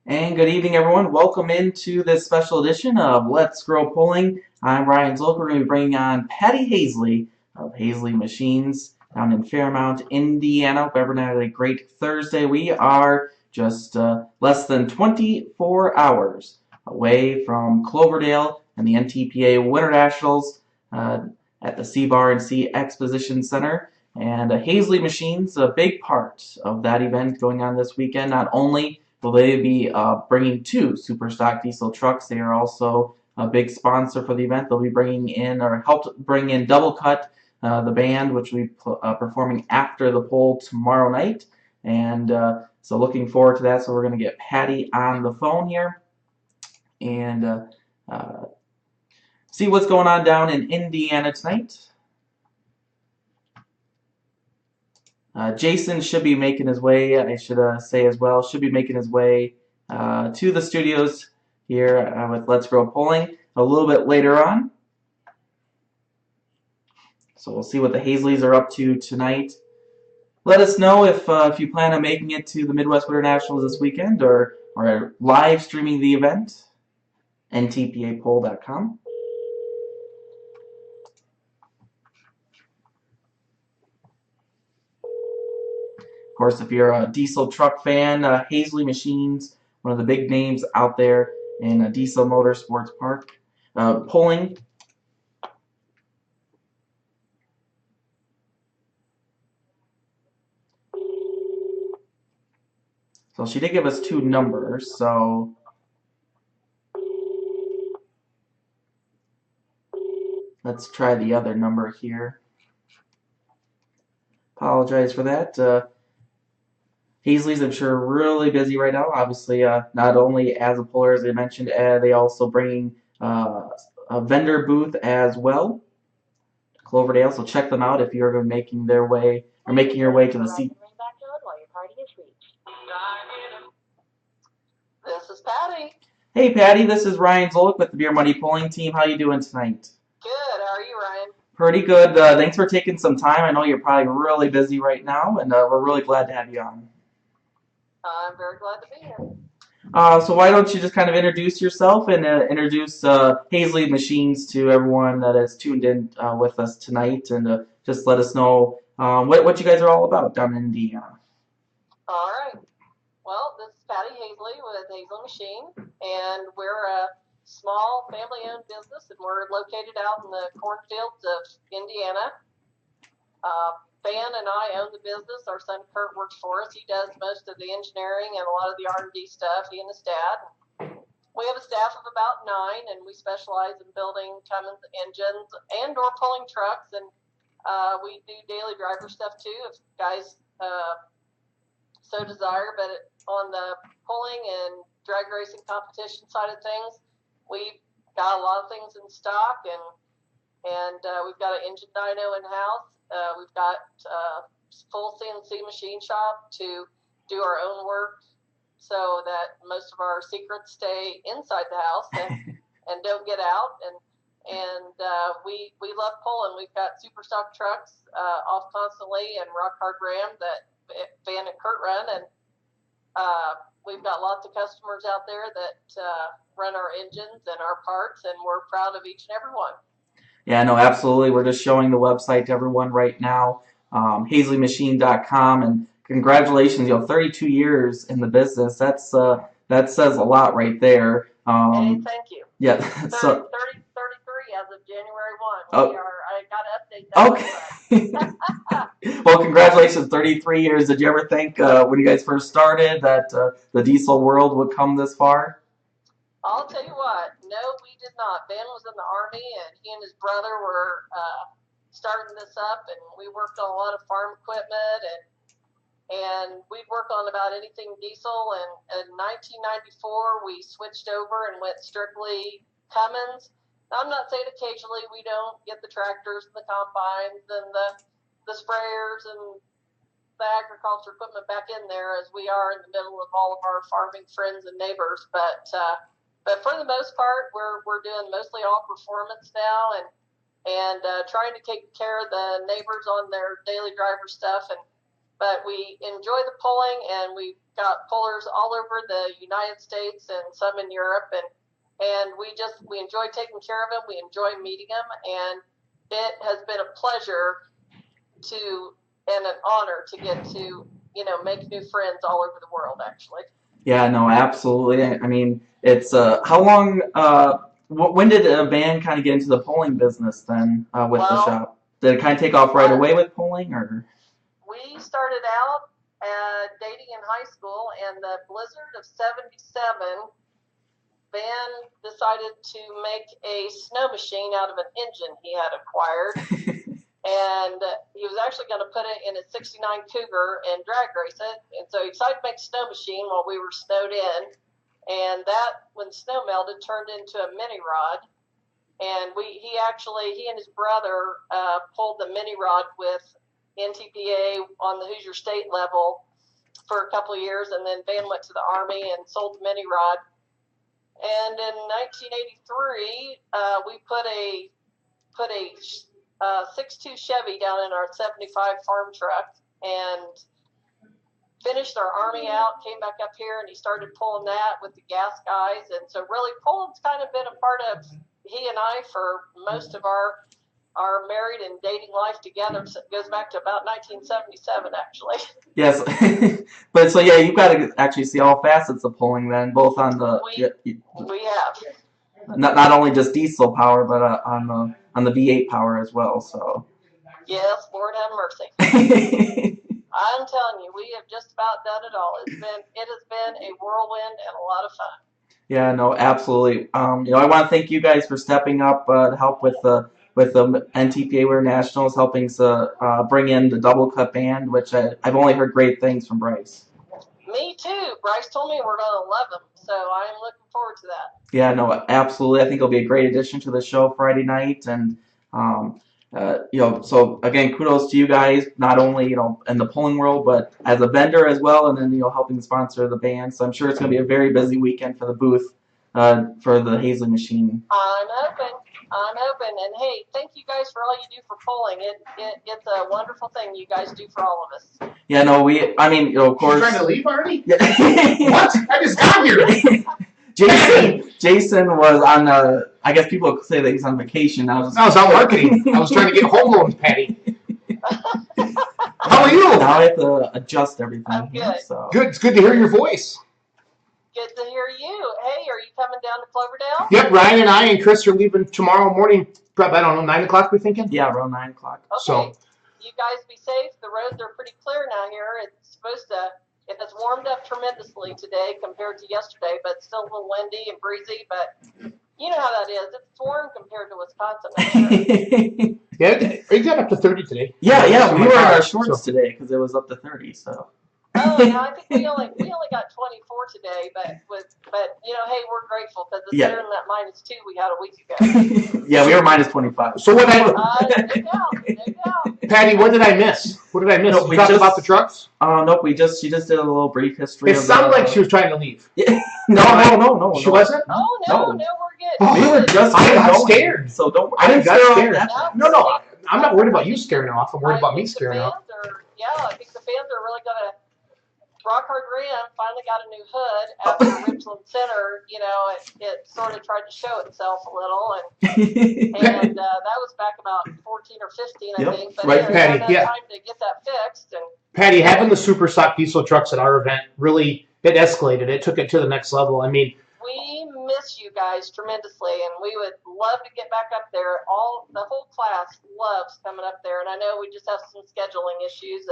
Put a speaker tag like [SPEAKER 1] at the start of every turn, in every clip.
[SPEAKER 1] And good evening, everyone. Welcome into this special edition of Let's Grow Pulling. I'm Ryan Zolk. We're going to be bringing on Patty Hasley of Haisley Machines down in Fairmount, Indiana. Hope everyone had a great Thursday. We are just less than 24 hours away from Cloverdale and the NTPA Winter Nationals at the Sea Bar and Sea Exposition Center. And Haisley Machines, a big part of that event going on this weekend. Not only will they be bringing two super stock diesel trucks, they are also a big sponsor for the event. They'll be bringing in, or helped bring in, Double Cut, the band, which will be performing after the poll tomorrow night. And so looking forward to that. So we're going to get Patty on the phone here and see what's going on down in Indiana tonight. Jason should be making his way, I should say as well, should be making his way to the studios here with Let's Grow Pulling a little bit later on. So we'll see what the Haisleys are up to tonight. Let us know if you plan on making it to the Midwest Winter Nationals this weekend or live streaming the event, ntpapoll.com. Of course, if you're a diesel truck fan, Haisley Machines, one of the big names out there in a diesel motorsports park. Pulling. So she did give us two numbers, so let's try the other number here. Apologize for that. Haisley's, I'm sure, really busy right now. Obviously, not only as a puller, as I mentioned, they also bringing a vendor booth as well, Cloverdale. So check them out if you're making their way or making your way to the seat.
[SPEAKER 2] This is Patty.
[SPEAKER 1] Hey, Patty. This is Ryan Zolik with the Beer Money Pulling Team. How you doing tonight?
[SPEAKER 2] Good. How are you, Ryan?
[SPEAKER 1] Pretty good. Thanks for taking some time. I know you're probably really busy right now, and we're really glad to have you on.
[SPEAKER 2] I'm very glad to be here.
[SPEAKER 1] So why don't you just kind of introduce yourself and introduce Haisley Machines to everyone that is tuned in with us tonight, and just let us know what you guys are all about down in Indiana.
[SPEAKER 2] All right. Well, this is Patty Hasley with Haisley Machine, and we're a small family-owned business, and we're located out in the cornfields of Indiana. Van and I own the business. Our son Kurt works for us. He does most of the engineering and a lot of the R&D stuff, he and his dad. We have a staff of about 9, and we specialize in building Cummins engines and or pulling trucks, and we do daily driver stuff too if guys so desire. But on the pulling and drag racing competition side of things, we've got a lot of things in stock, and we've got an engine dyno in-house. We've got a full CNC machine shop to do our own work so that most of our secrets stay inside the house and don't get out. And we love pulling. We've got super stock trucks off constantly and rock hard ram that Van and Kurt run. And we've got lots of customers out there that run our engines and our parts, and we're proud of each and every one.
[SPEAKER 1] Yeah, no, absolutely. We're just showing the website to everyone right now, HaisleyMachine.com, and congratulations, 32 years in the business. That says a lot right there.
[SPEAKER 2] Hey, thank you.
[SPEAKER 1] Yeah.
[SPEAKER 2] 33 as of January 1. I got to update that.
[SPEAKER 1] Okay. Well, congratulations, 33 years. Did you ever think when you guys first started that the diesel world would come this far?
[SPEAKER 2] I'll tell you what, no, we did not. Ben was in the Army, and he and his brother were starting this up, and we worked on a lot of farm equipment, and we'd work on about anything diesel. And in 1994, we switched over and went strictly Cummins. Now, I'm not saying occasionally we don't get the tractors and the combines and the sprayers and the agriculture equipment back in there, as we are in the middle of all of our farming friends and neighbors. But for the most part, we're doing mostly all performance now, and trying to take care of the neighbors on their daily driver stuff. And but we enjoy the pulling, and we've got pullers all over the United States and some in Europe, and we enjoy taking care of them. We enjoy meeting them, and it has been a pleasure and an honor to get to, make new friends all over the world, actually.
[SPEAKER 1] Yeah, no, absolutely. I mean, it's how long? When did a band kind of get into the polling business then with the shop? Did it kind of take off right away with polling, or?
[SPEAKER 2] We started out dating in high school, and the blizzard of '77, Van decided to make a snow machine out of an engine he had acquired. And he was actually going to put it in a '69 Cougar and drag race it. And so he decided to make a snow machine while we were snowed in. And that, when snow melted, turned into a mini rod. And he and his brother pulled the mini rod with NTPA on the Hoosier State level for a couple of years. And then Van went to the Army and sold the mini rod. And in 1983, we put a 6.2 Chevy down in our 75 farm truck and finished our Army out, came back up here, and he started pulling that with the gas guys. And so really pulling's kind of been a part of he and I for most of our married and dating life together. So it goes back to about 1977, actually.
[SPEAKER 1] Yes. But so, yeah, you've got to actually see all facets of pulling then, both on the...
[SPEAKER 2] We have.
[SPEAKER 1] Not only just diesel power, but on the V8 power as well, so...
[SPEAKER 2] Yes, Lord have mercy. I'm telling you, we have just about done it all. It has been a whirlwind and a lot of fun.
[SPEAKER 1] Yeah, no, absolutely. I want to thank you guys for stepping up to help with the NTPA Winter Nationals, helping to bring in the double cut band, which I've only heard great things from Bryce.
[SPEAKER 2] Me too. Bryce told me we're going to love him, so I'm looking forward to that.
[SPEAKER 1] Yeah, no, absolutely. I think it'll be a great addition to the show Friday night, and so again, kudos to you guys, not only in the polling world, but as a vendor as well, and then helping sponsor the band. So I'm sure it's going to be a very busy weekend for the booth for the Haisley machine.
[SPEAKER 2] I'm hoping, and hey, thank you guys for all you do for polling. It's a wonderful thing you guys do for all of us.
[SPEAKER 1] Yeah, no, of course.
[SPEAKER 3] You trying to leave already? Yeah. What? I just got here.
[SPEAKER 1] Jason was on I guess people could say that he's on vacation.
[SPEAKER 3] I was out marketing. I was trying to get home loans, Patty. How are you?
[SPEAKER 1] Now I have to adjust everything.
[SPEAKER 2] I'm good.
[SPEAKER 1] So.
[SPEAKER 3] Good. It's good to hear your voice.
[SPEAKER 2] Good to hear you. Hey, are you coming down to Cloverdale?
[SPEAKER 3] Yep, Ryan and I and Chris are leaving tomorrow morning. Probably, 9 o'clock, we're thinking?
[SPEAKER 1] Yeah, around 9 o'clock.
[SPEAKER 2] Okay.
[SPEAKER 3] So,
[SPEAKER 2] you guys be safe. The roads are pretty clear now here. It's supposed to, it has warmed up tremendously today compared to yesterday, but it's still a little windy and breezy. But you know how that is. It's warm compared to Wisconsin.
[SPEAKER 3] yeah, it got up to 30 today.
[SPEAKER 1] Yeah, we were in our shorts today because it was up to 30, so.
[SPEAKER 2] Oh, yeah, I think we only got 24 today, but hey, we're grateful because it's better than that -2 we had a week ago.
[SPEAKER 1] Yeah, we were -25.
[SPEAKER 3] So what
[SPEAKER 2] no doubt.
[SPEAKER 3] Patty, what did I miss? What did I miss?
[SPEAKER 1] No,
[SPEAKER 3] we talked about the trucks?
[SPEAKER 1] Nope, she just did a little brief history.
[SPEAKER 3] It sounded like she was trying to leave.
[SPEAKER 1] Yeah. No.
[SPEAKER 3] She wasn't?
[SPEAKER 2] Oh, no, we're good.
[SPEAKER 1] We were just
[SPEAKER 3] I got scared.
[SPEAKER 1] So don't
[SPEAKER 3] I didn't get scared.
[SPEAKER 2] No,
[SPEAKER 3] I'm not worried about you scaring off. I'm worried about me scaring off.
[SPEAKER 2] I think the fans are really going to. Rock Hard Ram finally got a new hood after Richland Center. It sort of tried to show itself a little, and that was back about 14 or 15, I think. But
[SPEAKER 3] right, Patty.
[SPEAKER 2] Time to get that fixed. And
[SPEAKER 3] Patty, having the super stock diesel trucks at our event really it escalated. It took it to the next level. I mean,
[SPEAKER 2] we miss you guys tremendously, and we would love to get back up there. The whole class loves coming up there, and I know we just have some scheduling issues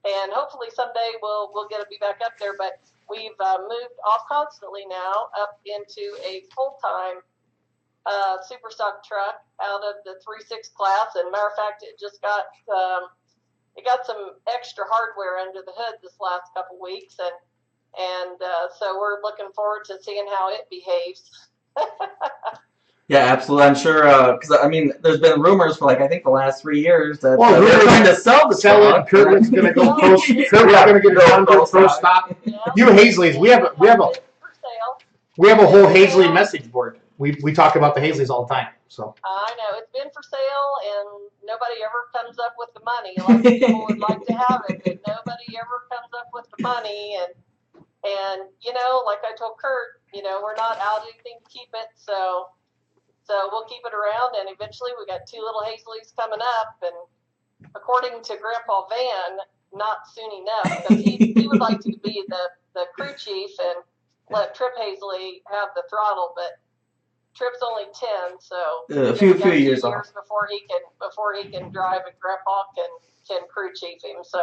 [SPEAKER 2] and hopefully someday we'll get to be back up there. But we've moved off constantly now up into a full-time super stock truck out of the 3.6 class. And matter of fact, it just got some extra hardware under the hood this last couple weeks, and so we're looking forward to seeing how it behaves.
[SPEAKER 1] Yeah, absolutely. I'm sure, because there's been rumors for I think the last 3 years that they're trying to sell
[SPEAKER 3] it. Kurt's going to go pro. Kurt's going to get a Honda pro stock. Yeah. You Haisleys, we have a whole Haisley message board. We talk about the Haisleys all the time. So
[SPEAKER 2] I know it's been for sale, and nobody ever comes up with the money. Lots of people would like to have it, but nobody ever comes up with the money. And you know, like I told Kurt, you know, we're not out anything to keep it, so we'll keep it around. And eventually, we got 2 little Haisleys coming up, and according to Grandpa Van, not soon enough, because he would like to be the crew chief and let Trip Hasley have the throttle, but Trip's only 10, so
[SPEAKER 1] a few years off
[SPEAKER 2] before he can drive, and Grandpa can crew chief him. So,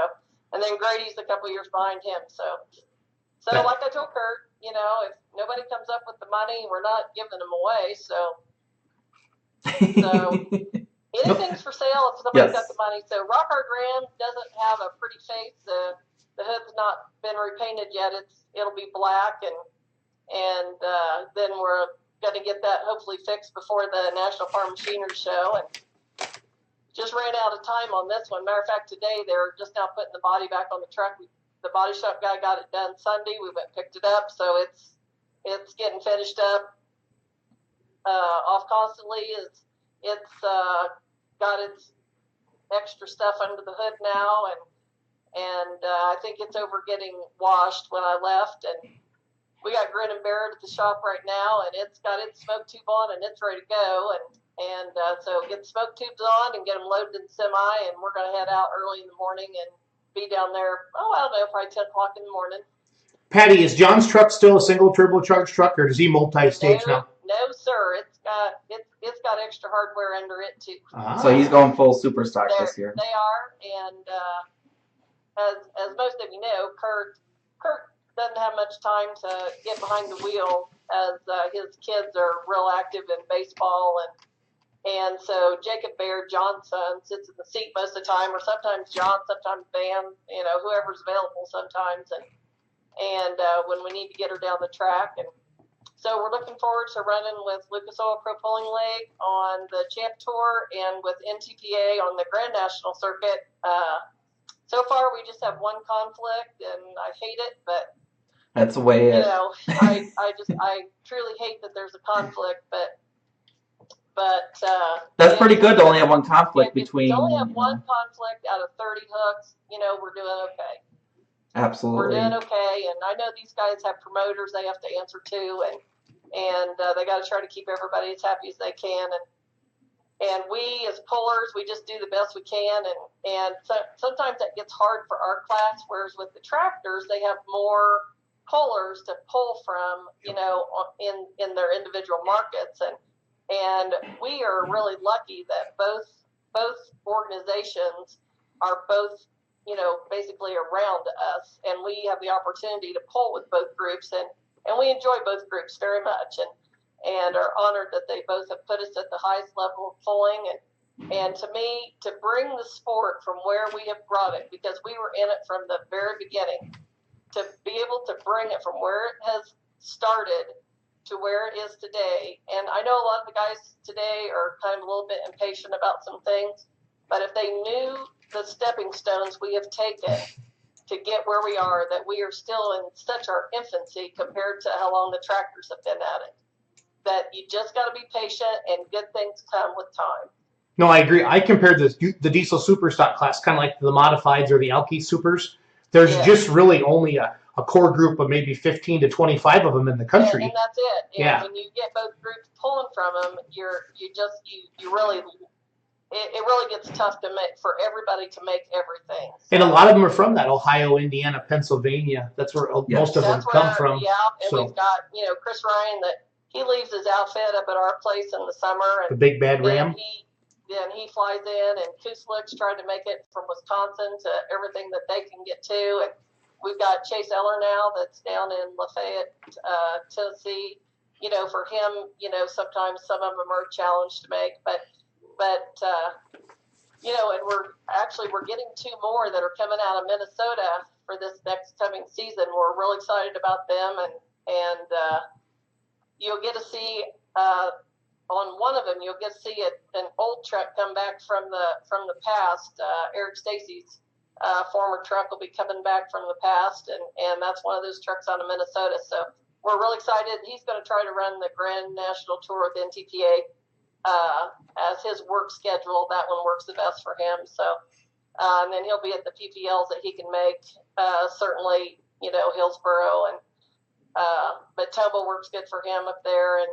[SPEAKER 2] and then Grady's a couple years behind him. So like I told Kurt, you know, if nobody comes up with the money, we're not giving them away. So anything's for sale if somebody's got the money. So Rock Hard Ram doesn't have a pretty face. The hood's not been repainted yet. It'll be black, and then we're going to get that hopefully fixed before the National Farm Machinery Show. And just ran out of time on this one. Matter of fact, today they're just now putting the body back on the truck. The body shop guy got it done Sunday. We went and picked it up, so it's getting finished up. Off constantly. It's got its extra stuff under the hood now, and I think it's over getting washed when I left. And we got Grin and Bear at the shop right now, and it's got its smoke tube on, and it's ready to go. And so get the smoke tubes on and get them loaded in the semi, and we're going to head out early in the morning and be down there, I don't know, probably 10 o'clock in the morning.
[SPEAKER 3] Patty, is John's truck still a single turbocharged truck, or does he multi-stage now?
[SPEAKER 2] No, sir. It's got extra hardware under it too.
[SPEAKER 1] So he's going full super stock this year.
[SPEAKER 2] They are, and as most of you know, Kurt doesn't have much time to get behind the wheel, as his kids are real active in baseball, and so Jacob Baird, John's son, sits in the seat most of the time, or sometimes John, sometimes Van, you know, whoever's available sometimes, and when we need to get her down the track. And so we're looking forward to running with Lucas Oil Pro Pulling Leg on the Champ Tour and with NTPA on the Grand National Circuit. So far, we just have one conflict, and I hate it, but
[SPEAKER 1] that's the way
[SPEAKER 2] you know, I truly hate that there's a conflict, but
[SPEAKER 1] that's pretty good to only have one conflict between.
[SPEAKER 2] To only have one conflict out of 30 hooks, you know, we're doing okay.
[SPEAKER 1] Absolutely.
[SPEAKER 2] We're doing okay, and I know these guys have promoters they have to answer to, and they got to try to keep everybody as happy as they can, and we as pullers, we just do the best we can, and so, sometimes that gets hard for our class, whereas with the tractors, they have more pullers to pull from, you know, in their individual markets, and we are really lucky that both organizations are both, you know, basically around us, and we have the opportunity to pull with both groups, and we enjoy both groups very much, and are honored that they both have put us at the highest level of pulling, and to me, to bring the sport from where we have brought it, because we were in it from the very beginning, to be able to bring it from where it has started to where it is today. And I know a lot of the guys today are kind of a little bit impatient about some things, but if they knew the stepping stones we have taken to get where we are, that we are still in such our infancy compared to how long the tractors have been at it, that you just got to be patient, and good things come with time.
[SPEAKER 3] No, I agree. I compared the diesel super stock class kind of like the modifieds or the Alki supers. There's just really only a core group of maybe 15 to 25 of them in the country.
[SPEAKER 2] And that's it. And
[SPEAKER 3] yeah.
[SPEAKER 2] when you get both groups pulling from them, you really, it really gets tough to make for everybody to make everything. So,
[SPEAKER 3] and a lot of them are from that Ohio, Indiana, Pennsylvania. That's where most of them come from.
[SPEAKER 2] Yeah, and
[SPEAKER 3] so,
[SPEAKER 2] we've got, you know, Chris Ryan, that he leaves his outfit up at our place in the summer. And
[SPEAKER 3] the Big Bad Ram.
[SPEAKER 2] Then he flies in, and Kuslik's trying to make it from Wisconsin to everything that they can get to. And we've got Chase Eller now that's down in Lafayette, Tennessee. You know, for him, you know, sometimes some of them are a challenge to make, but you know, and we're getting 2 more that are coming out of Minnesota for this next coming season. We're real excited about them, and you'll get to see on one of them, you'll get to see an old truck come back from the past. Eric Stacy's former truck will be coming back from the past, and that's one of those trucks out of Minnesota. So we're real excited. He's going to try to run the Grand National Tour with NTPA as his work schedule. That one works the best for him. So, and then he'll be at the PPLs that he can make. Certainly, Hillsboro and but Toba works good for him up there, and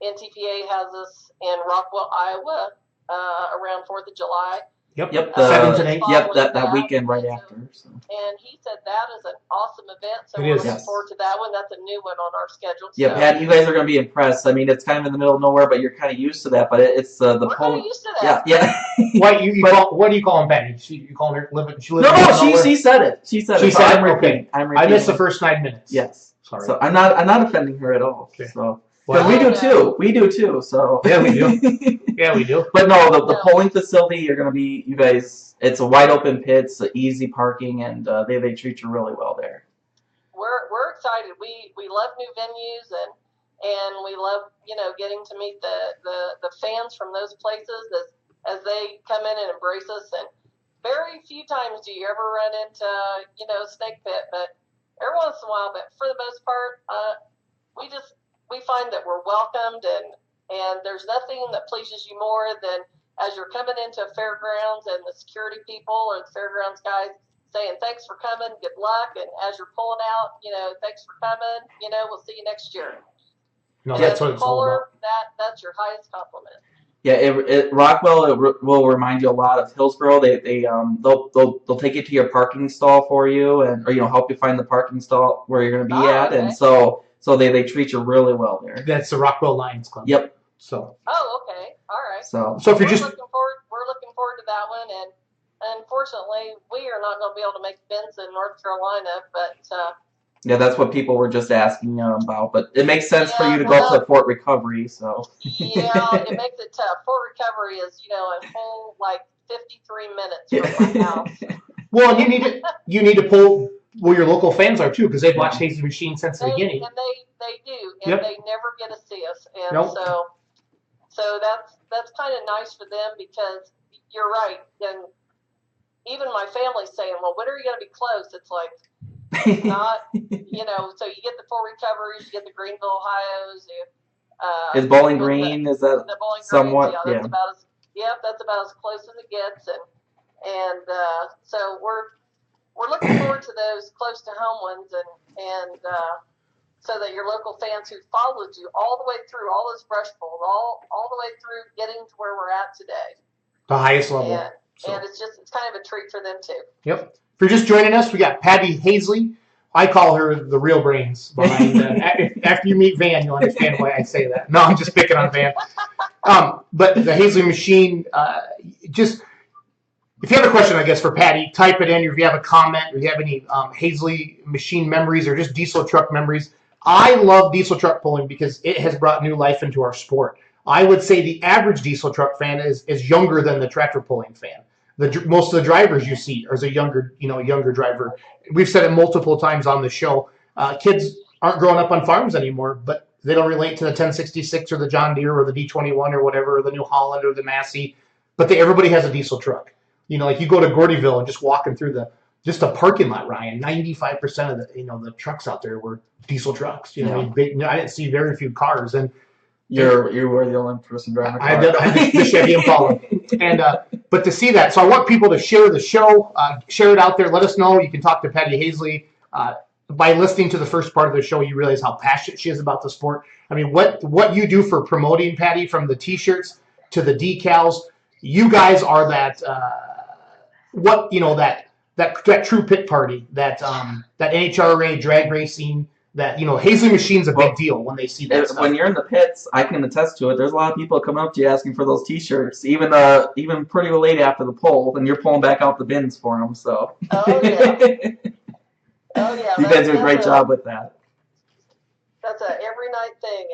[SPEAKER 2] NTPA has us in Rockwell, Iowa, around 4th of July.
[SPEAKER 3] Yep.
[SPEAKER 1] 7th
[SPEAKER 3] and 8th.
[SPEAKER 1] Yep, that weekend right after. So.
[SPEAKER 2] And he said that is an awesome event, so
[SPEAKER 3] It
[SPEAKER 2] we're
[SPEAKER 3] is.
[SPEAKER 2] looking forward to that one. That's a new one on our schedule.
[SPEAKER 1] Yeah,
[SPEAKER 2] so.
[SPEAKER 1] Pat, you guys are going to be impressed. I mean, it's kind of in the middle of nowhere, but you're kind of used to that. But it's the
[SPEAKER 2] We're kind of used to that.
[SPEAKER 1] Yeah.
[SPEAKER 3] What do you call him, Patty? You calling her living?
[SPEAKER 1] No, she said it. She said
[SPEAKER 3] She
[SPEAKER 1] it. So
[SPEAKER 3] said
[SPEAKER 1] I'm
[SPEAKER 3] it?
[SPEAKER 1] repeating.
[SPEAKER 3] Okay. I missed the first 9 minutes.
[SPEAKER 1] Yes.
[SPEAKER 3] Sorry.
[SPEAKER 1] So I'm not offending her at all.
[SPEAKER 3] Okay.
[SPEAKER 1] So.
[SPEAKER 3] Well,
[SPEAKER 1] we do too. We do too. So.
[SPEAKER 3] Yeah, we do. Yeah, we do.
[SPEAKER 1] But no, the polling facility, you're going to be, you guys, it's a wide open pit, it's easy parking, and they treat you really well there.
[SPEAKER 2] We're excited. We love new venues, and we love getting to meet the fans from those places as they come in and embrace us. And very few times do you ever run into snake pit, but every once in a while. But for the most part, we find that we're welcomed, and there's nothing that pleases you more than as you're coming into fairgrounds and the security people or the fairgrounds guys saying thanks for coming, good luck, and as you're pulling out, thanks for coming, we'll see you next year.
[SPEAKER 3] No,
[SPEAKER 2] and
[SPEAKER 3] that's what it's all about.
[SPEAKER 2] That's your highest compliment.
[SPEAKER 1] Yeah, Rockwell will remind you a lot of Hillsboro. They'll take you to your parking stall for you, or help you find the parking stall where you're going to be at,
[SPEAKER 2] okay.
[SPEAKER 1] and so they treat you really well there.
[SPEAKER 3] That's the Rockwell Lions Club.
[SPEAKER 1] Yep.
[SPEAKER 3] So.
[SPEAKER 2] Oh, okay. All right.
[SPEAKER 3] So if you're just
[SPEAKER 2] we're looking forward to that one, and unfortunately, we are not going to be able to make Benson, North Carolina, but.
[SPEAKER 1] Yeah, that's what people were just asking about, but it makes sense for you to go up to Fort Recovery, so.
[SPEAKER 2] Yeah, it makes it tough. Fort Recovery is, a whole 53 minutes from my house.
[SPEAKER 3] Well, you need to pull where your local fans are too, because they've watched Haisley Machine since the beginning.
[SPEAKER 2] And they do, and they never get to see us, and so that's kind of nice for them, because you're right, and even my family's saying, well, when are you going to be close? It's like. Not, so you get the Fort Recoveries, you get the Greenville Ohios.
[SPEAKER 1] Is Bowling Green? Is that
[SPEAKER 2] the Bowling
[SPEAKER 1] somewhat?
[SPEAKER 2] Green? Yeah, that's about as close as it gets, and so we're looking forward to those close to home ones, and so that your local fans who followed you all the way through all those brush bowls, all the way through getting to where we're at today,
[SPEAKER 3] the highest level,
[SPEAKER 2] and it's kind of a treat for them too.
[SPEAKER 3] Yep. If you're just joining us, we got Patty Hasley. I call her the real brains behind. After you meet Van, you'll understand why I say that. No, I'm just picking on Van. But the Haisley Machine, just if you have a question, I guess, for Patty, type it in. Or if you have a comment, or you have any Haisley Machine memories or just diesel truck memories. I love diesel truck pulling because it has brought new life into our sport. I would say the average diesel truck fan is younger than the tractor pulling fan. Most of the drivers you see are a younger driver. We've said it multiple times on the show. Kids aren't growing up on farms anymore, but they don't relate to the 1066 or the John Deere or the D21 or whatever, or the New Holland or the Massey. But everybody has a diesel truck. Like you go to Gordyville and just walking through the parking lot, Ryan. 95% of the trucks out there were diesel trucks. I didn't see very few cars, and
[SPEAKER 1] you were the only person driving a car.
[SPEAKER 3] I did the Chevy Impala, and but to see that, so I want people to share the show, share it out there. Let us know. You can talk to Patty Hasley. By listening to the first part of the show, you realize how passionate she is about the sport. I mean, what you do for promoting, Patty, from the T-shirts to the decals, you guys are that that true pit party, that NHRA drag racing. That Haisley Machine's a big deal when they see that stuff.
[SPEAKER 1] When you're in the pits, I can attest to it. There's a lot of people coming up to you asking for those T-shirts, even pretty late after the poll, and you're pulling back out the bins for them. So.
[SPEAKER 2] Oh yeah. Oh yeah.
[SPEAKER 1] You guys do a great job with that.
[SPEAKER 2] That's a every night thing,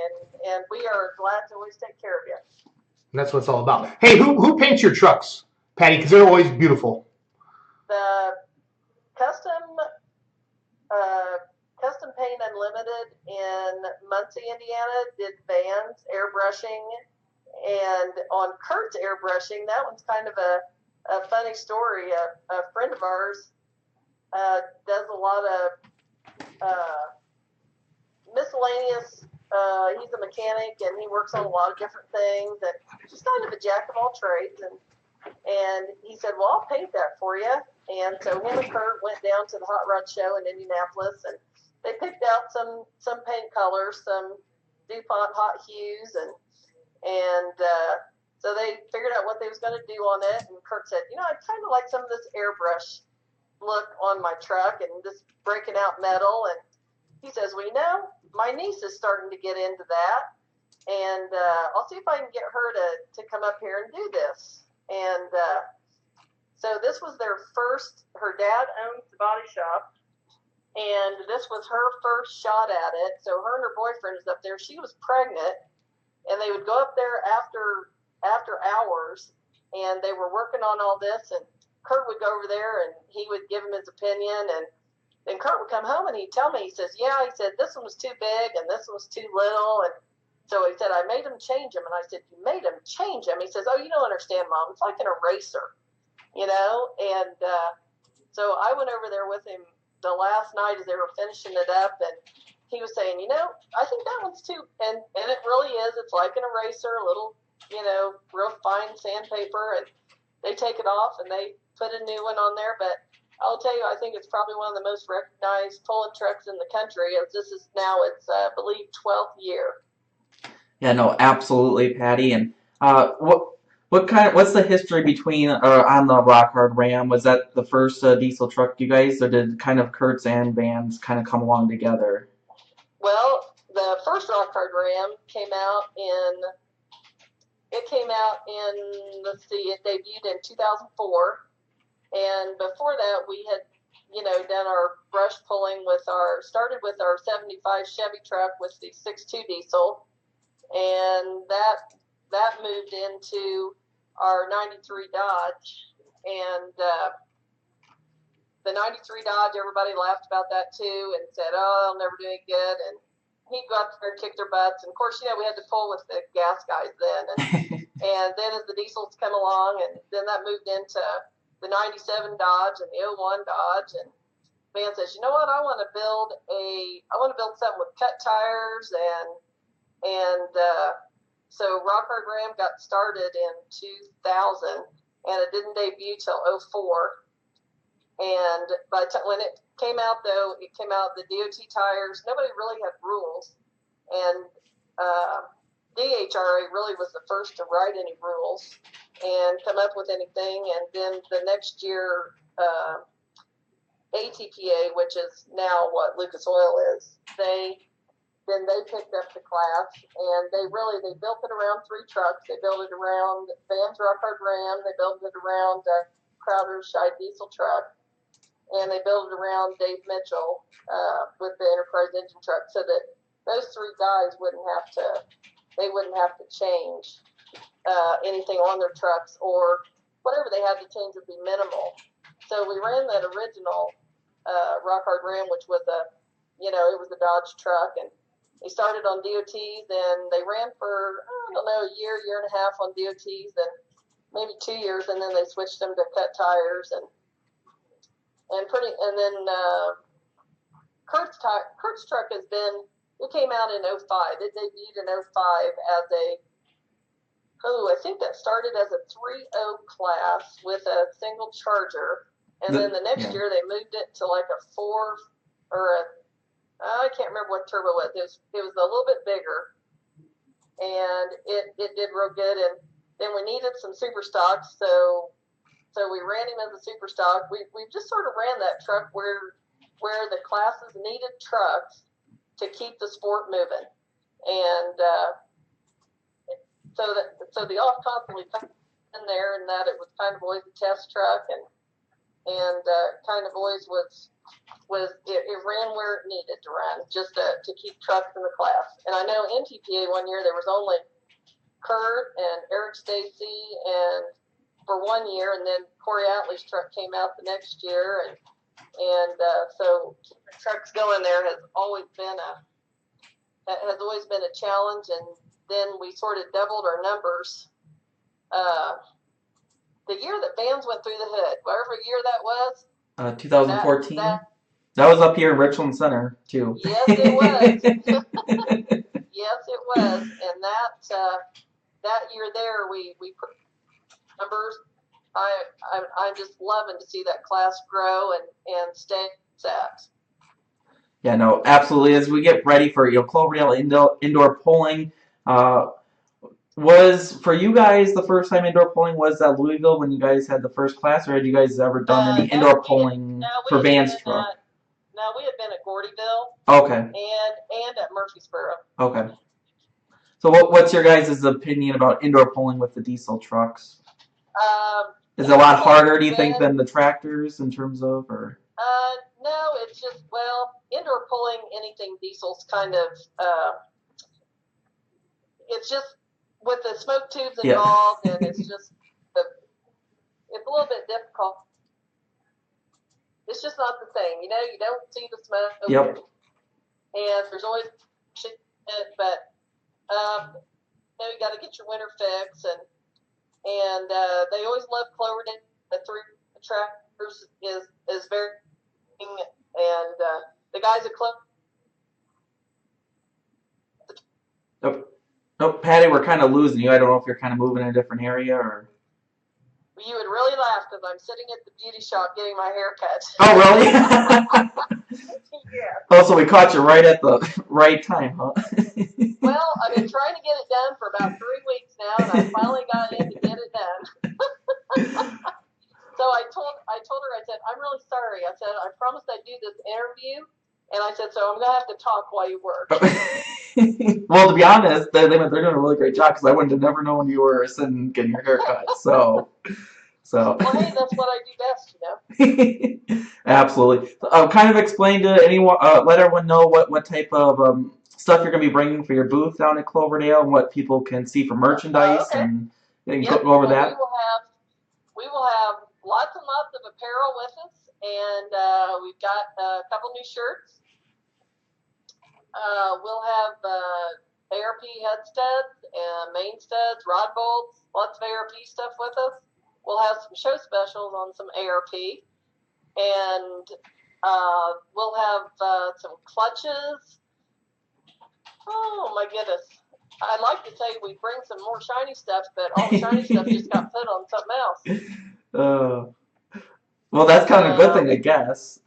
[SPEAKER 2] and we are glad to always take care of you.
[SPEAKER 3] And that's what it's all about. Hey, who paints your trucks, Patty? Because they're always beautiful.
[SPEAKER 2] The Custom Paint Unlimited in Muncie, Indiana, did Van's airbrushing, and on Kurt's airbrushing, that one's kind of a funny story. A friend of ours does a lot of miscellaneous he's a mechanic and he works on a lot of different things and just kind of a jack of all trades. And he said, well, I'll paint that for you. And so him and Kurt went down to the Hot Rod Show in Indianapolis, and they picked out some paint colors, some DuPont hot hues, and so they figured out what they was going to do on it. And Kurt said, I'd kind of like some of this airbrush look on my truck and this breaking out metal. And he says, well, my niece is starting to get into that, and I'll see if I can get her to come up here and do this. And so this was her dad owns the body shop, and this was her first shot at it. So her and her boyfriend is up there. She was pregnant, and they would go up there after hours, and they were working on all this, and Kurt would go over there, and he would give him his opinion, and then Kurt would come home, and he'd tell me, he said, this one was too big, and this one was too little, and so he said, I made him change them, and I said, you made him change them? He says, oh, you don't understand, Mom, it's like an eraser, and so I went over there with him the last night as they were finishing it up, and he was saying, I think that one's too, and it really is, it's like an eraser, a little, real fine sandpaper, and they take it off and they put a new one on there. But I'll tell you, I think it's probably one of the most recognized pulling trucks in the country, as this is now its, I believe, 12th year.
[SPEAKER 1] Yeah, no, absolutely, Patty. And what's the history between on the Rock Hard Ram? Was that the first diesel truck you guys, or did kind of Kurt's and Van's kind of come along together?
[SPEAKER 2] Well, the first Rock Hard Ram came out in, let's see, it debuted in 2004. And before that, we had, done our brush pulling started with our 75 Chevy truck with the 6.2 diesel. And that moved into our 93 Dodge. And the 93 Dodge, everybody laughed about that too and said, oh, I'll never do it good. And he'd go out there and kick their butts. And of course, we had to pull with the gas guys then. And then as the diesels come along, and then that moved into the 97 Dodge and the 01 Dodge. And Van says, you know what, I want to build something with cut tires. So Rock Hard Ram got started in 2000, and it didn't debut till 2004. And by the time when it came out, though, it came out the DOT tires. Nobody really had rules, and DHRA really was the first to write any rules and come up with anything. And then the next year, ATPA, which is now what Lucas Oil is, they picked up the class, and they built it around three trucks. They built it around Van's Rock Hard Ram, they built it around Crowder's Shy diesel truck, and they built it around Dave Mitchell with the Enterprise engine truck, so that those three guys wouldn't have to change anything on their trucks, or whatever they had to change would be minimal. So we ran that original Rock Hard Ram, which was it was a Dodge truck, and they started on DOTs, and they ran for, a year and a half on DOTs, and maybe 2 years, and then they switched them to cut tires, and then Kurt's truck it came out in 05. It debuted in 05 as I think that started as a 3.0 class with a single charger, and then the next year they moved it to like a 4 or I can't remember what turbo it was. It was a little bit bigger, and it did real good. And then we needed some super stocks, so we ran him as a super stock. We just sort of ran that truck where the classes needed trucks to keep the sport moving, and so the off constantly come in there, and that it was kind of always a test truck, and kind of always was it ran where it needed to run, just to keep trucks in the class. And I know NTPA one year there was only Kurt and Eric Stacy and for 1 year, and then Corey Atlee's truck came out the next year, and so keeping trucks going there has always been a challenge. And then we sort of doubled our numbers the year that Vans went through the hood, whatever year that was.
[SPEAKER 1] 2014. That was up here in Richland Center too.
[SPEAKER 2] Yes, it was. Yes, it was. And that year there, we put numbers. I'm just loving to see that class grow and stay set.
[SPEAKER 1] Yeah, no, absolutely. As we get ready for Cloverdale indoor polling, was for you guys the first time indoor polling was at Louisville when you guys had the first class, or had you guys ever done any indoor polling for Van's truck?
[SPEAKER 2] No, we had been at Gordyville.
[SPEAKER 1] Okay.
[SPEAKER 2] And at Murfreesboro.
[SPEAKER 1] Okay. So what's your guys' opinion about indoor polling with the diesel trucks? Is it a lot harder, do you think, than the tractors in terms of, or?
[SPEAKER 2] No, it's just, well, indoor polling anything diesel's kind of, it's just with the smoke tubes involved, and it's just, it's a little bit difficult. It's just not the same, you don't see the smoke.
[SPEAKER 1] Yep.
[SPEAKER 2] And there's always shit, but you got to get your winter fix, and they always love Cloverdale. The 3 tractors is very, and the guys at Cloverdale.
[SPEAKER 1] Nope, Patty, we're kind of losing you. I don't know if you're kind of moving in a different area or.
[SPEAKER 2] You would really laugh because I'm sitting at the beauty shop getting my hair cut.
[SPEAKER 1] Oh, really?
[SPEAKER 2] Yeah.
[SPEAKER 1] Oh, so we caught you right at the right time, huh?
[SPEAKER 2] Well, I've been trying to get it done for about 3 weeks now, and I finally got in to get it done. So I told her, I said, I'm really sorry. I said, I promised I'd do this interview, and I said, so I'm going to have to talk while you work.
[SPEAKER 1] Well, to be honest, they're doing a really great job because I wouldn't have never known you were sitting getting your hair cut. So.
[SPEAKER 2] Well, hey, that's what I do best,
[SPEAKER 1] Absolutely. Kind of explain to anyone, let everyone know what type of stuff you're going to be bringing for your booth down at Cloverdale and what people can see for merchandise, and go over that.
[SPEAKER 2] We will have lots and lots of apparel with us, and we've got a couple new shirts. We'll have ARP head studs and main studs, rod bolts, lots of ARP stuff with us. We'll have some show specials on some ARP, and we'll have some clutches. Oh my goodness. I'd like to say we bring some more shiny stuff, but all the shiny stuff just got put on something else.
[SPEAKER 1] Well, that's kind of a good thing, I guess,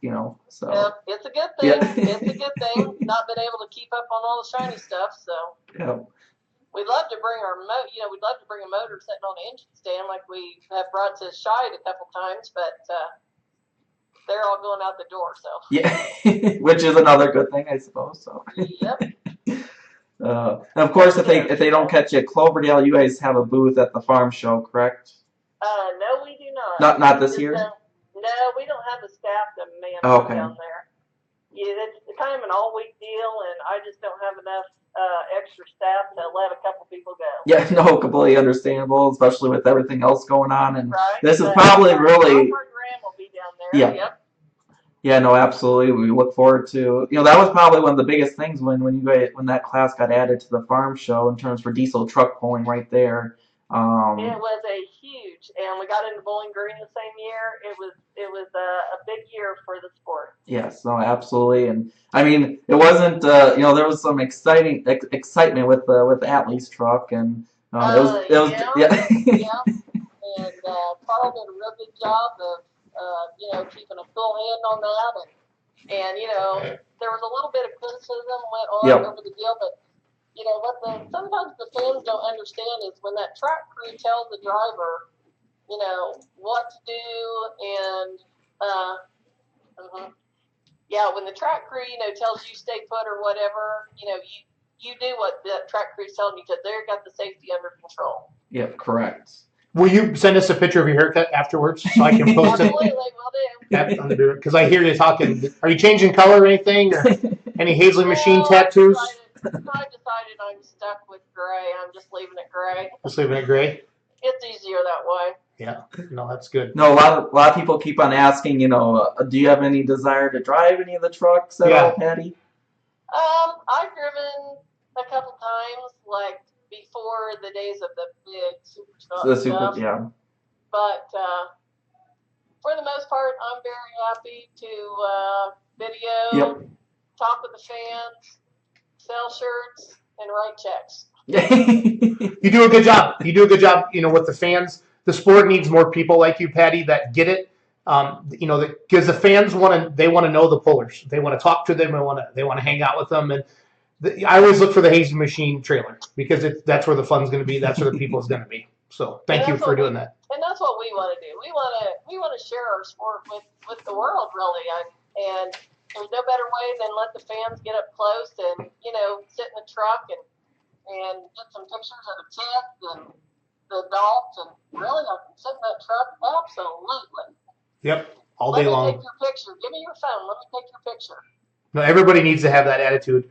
[SPEAKER 1] so.
[SPEAKER 2] Yeah, it's a good thing. Yeah. It's a good thing. Not been able to keep up on all the shiny stuff, so.
[SPEAKER 1] Yeah.
[SPEAKER 2] We'd love to bring we'd love to bring a motor sitting on an engine stand like we have brought to Shide a couple times, but they're all going out the door, so.
[SPEAKER 1] Yeah, which is another good thing, I suppose, so.
[SPEAKER 2] Yep.
[SPEAKER 1] And of course, if they don't catch you at Cloverdale, you guys have a booth at the farm show, correct?
[SPEAKER 2] No, we do not.
[SPEAKER 1] Not this year?
[SPEAKER 2] No, we don't have the staff to man down there. Yeah, it's kind of an all-week deal, and I just don't have enough extra staff to let a couple people go.
[SPEAKER 1] Yeah, no, completely understandable, especially with everything else going on. And
[SPEAKER 2] right.
[SPEAKER 1] This is probably really.
[SPEAKER 2] Our Graham will be down there.
[SPEAKER 1] Yeah.
[SPEAKER 2] Yep.
[SPEAKER 1] Yeah, no, absolutely. We look forward to. That was probably one of the biggest things when that class got added to the farm show in terms for diesel truck pulling right there.
[SPEAKER 2] It was a huge, and we got into Bowling Green the same year. It was a big year for the sport.
[SPEAKER 1] Yes, no, absolutely, and I mean it wasn't. There was some excitement with Atlee's truck, and it was
[SPEAKER 2] yeah. And Carl did a real good job of keeping a full hand on that, and there was a little bit of criticism went on over the deal, but. Sometimes the fans don't understand is when that track crew tells the driver, what to do, and when the track crew, tells you stay put or whatever, you do what the track crew's telling you because they've got the safety under control.
[SPEAKER 1] Yep, correct.
[SPEAKER 3] Will you send us a picture of your haircut afterwards so I can post it?
[SPEAKER 2] Absolutely, will do.
[SPEAKER 3] Because I hear you talking. Are you changing color or anything? Or any Haisley machine tattoos?
[SPEAKER 2] I decided I'm stuck with gray. I'm just leaving it gray.
[SPEAKER 3] Just leaving it gray?
[SPEAKER 2] It's easier that way.
[SPEAKER 3] Yeah. No, that's good.
[SPEAKER 1] No, a lot of people keep on asking, do you have any desire to drive any of the trucks at all, Patty?
[SPEAKER 2] I've driven a couple times, like before the days of the big super stuff.
[SPEAKER 1] Yeah.
[SPEAKER 2] But for the most part, I'm very happy to video, talk with the fans, sell shirts, and write checks.
[SPEAKER 3] You do a good job. You do a good job, with the fans. The sport needs more people like you, Patty, that get it. Because the fans want to know the pullers. They want to talk to them. They want to hang out with them. And I always look for the Haisley Machine trailer because that's where the fun's going to be. That's where the people's going to be. So thank you for doing that.
[SPEAKER 2] And that's what we want to do. We want to share our sport with the world, really. And there's no better way than let the fans get up close and sit in the truck and get some pictures of the kids and the adults. And really, I can sit in that truck. Absolutely.
[SPEAKER 3] Yep, all day long.
[SPEAKER 2] Let me take your picture. Give me your phone. Let me take your picture.
[SPEAKER 3] No, everybody needs to have that attitude.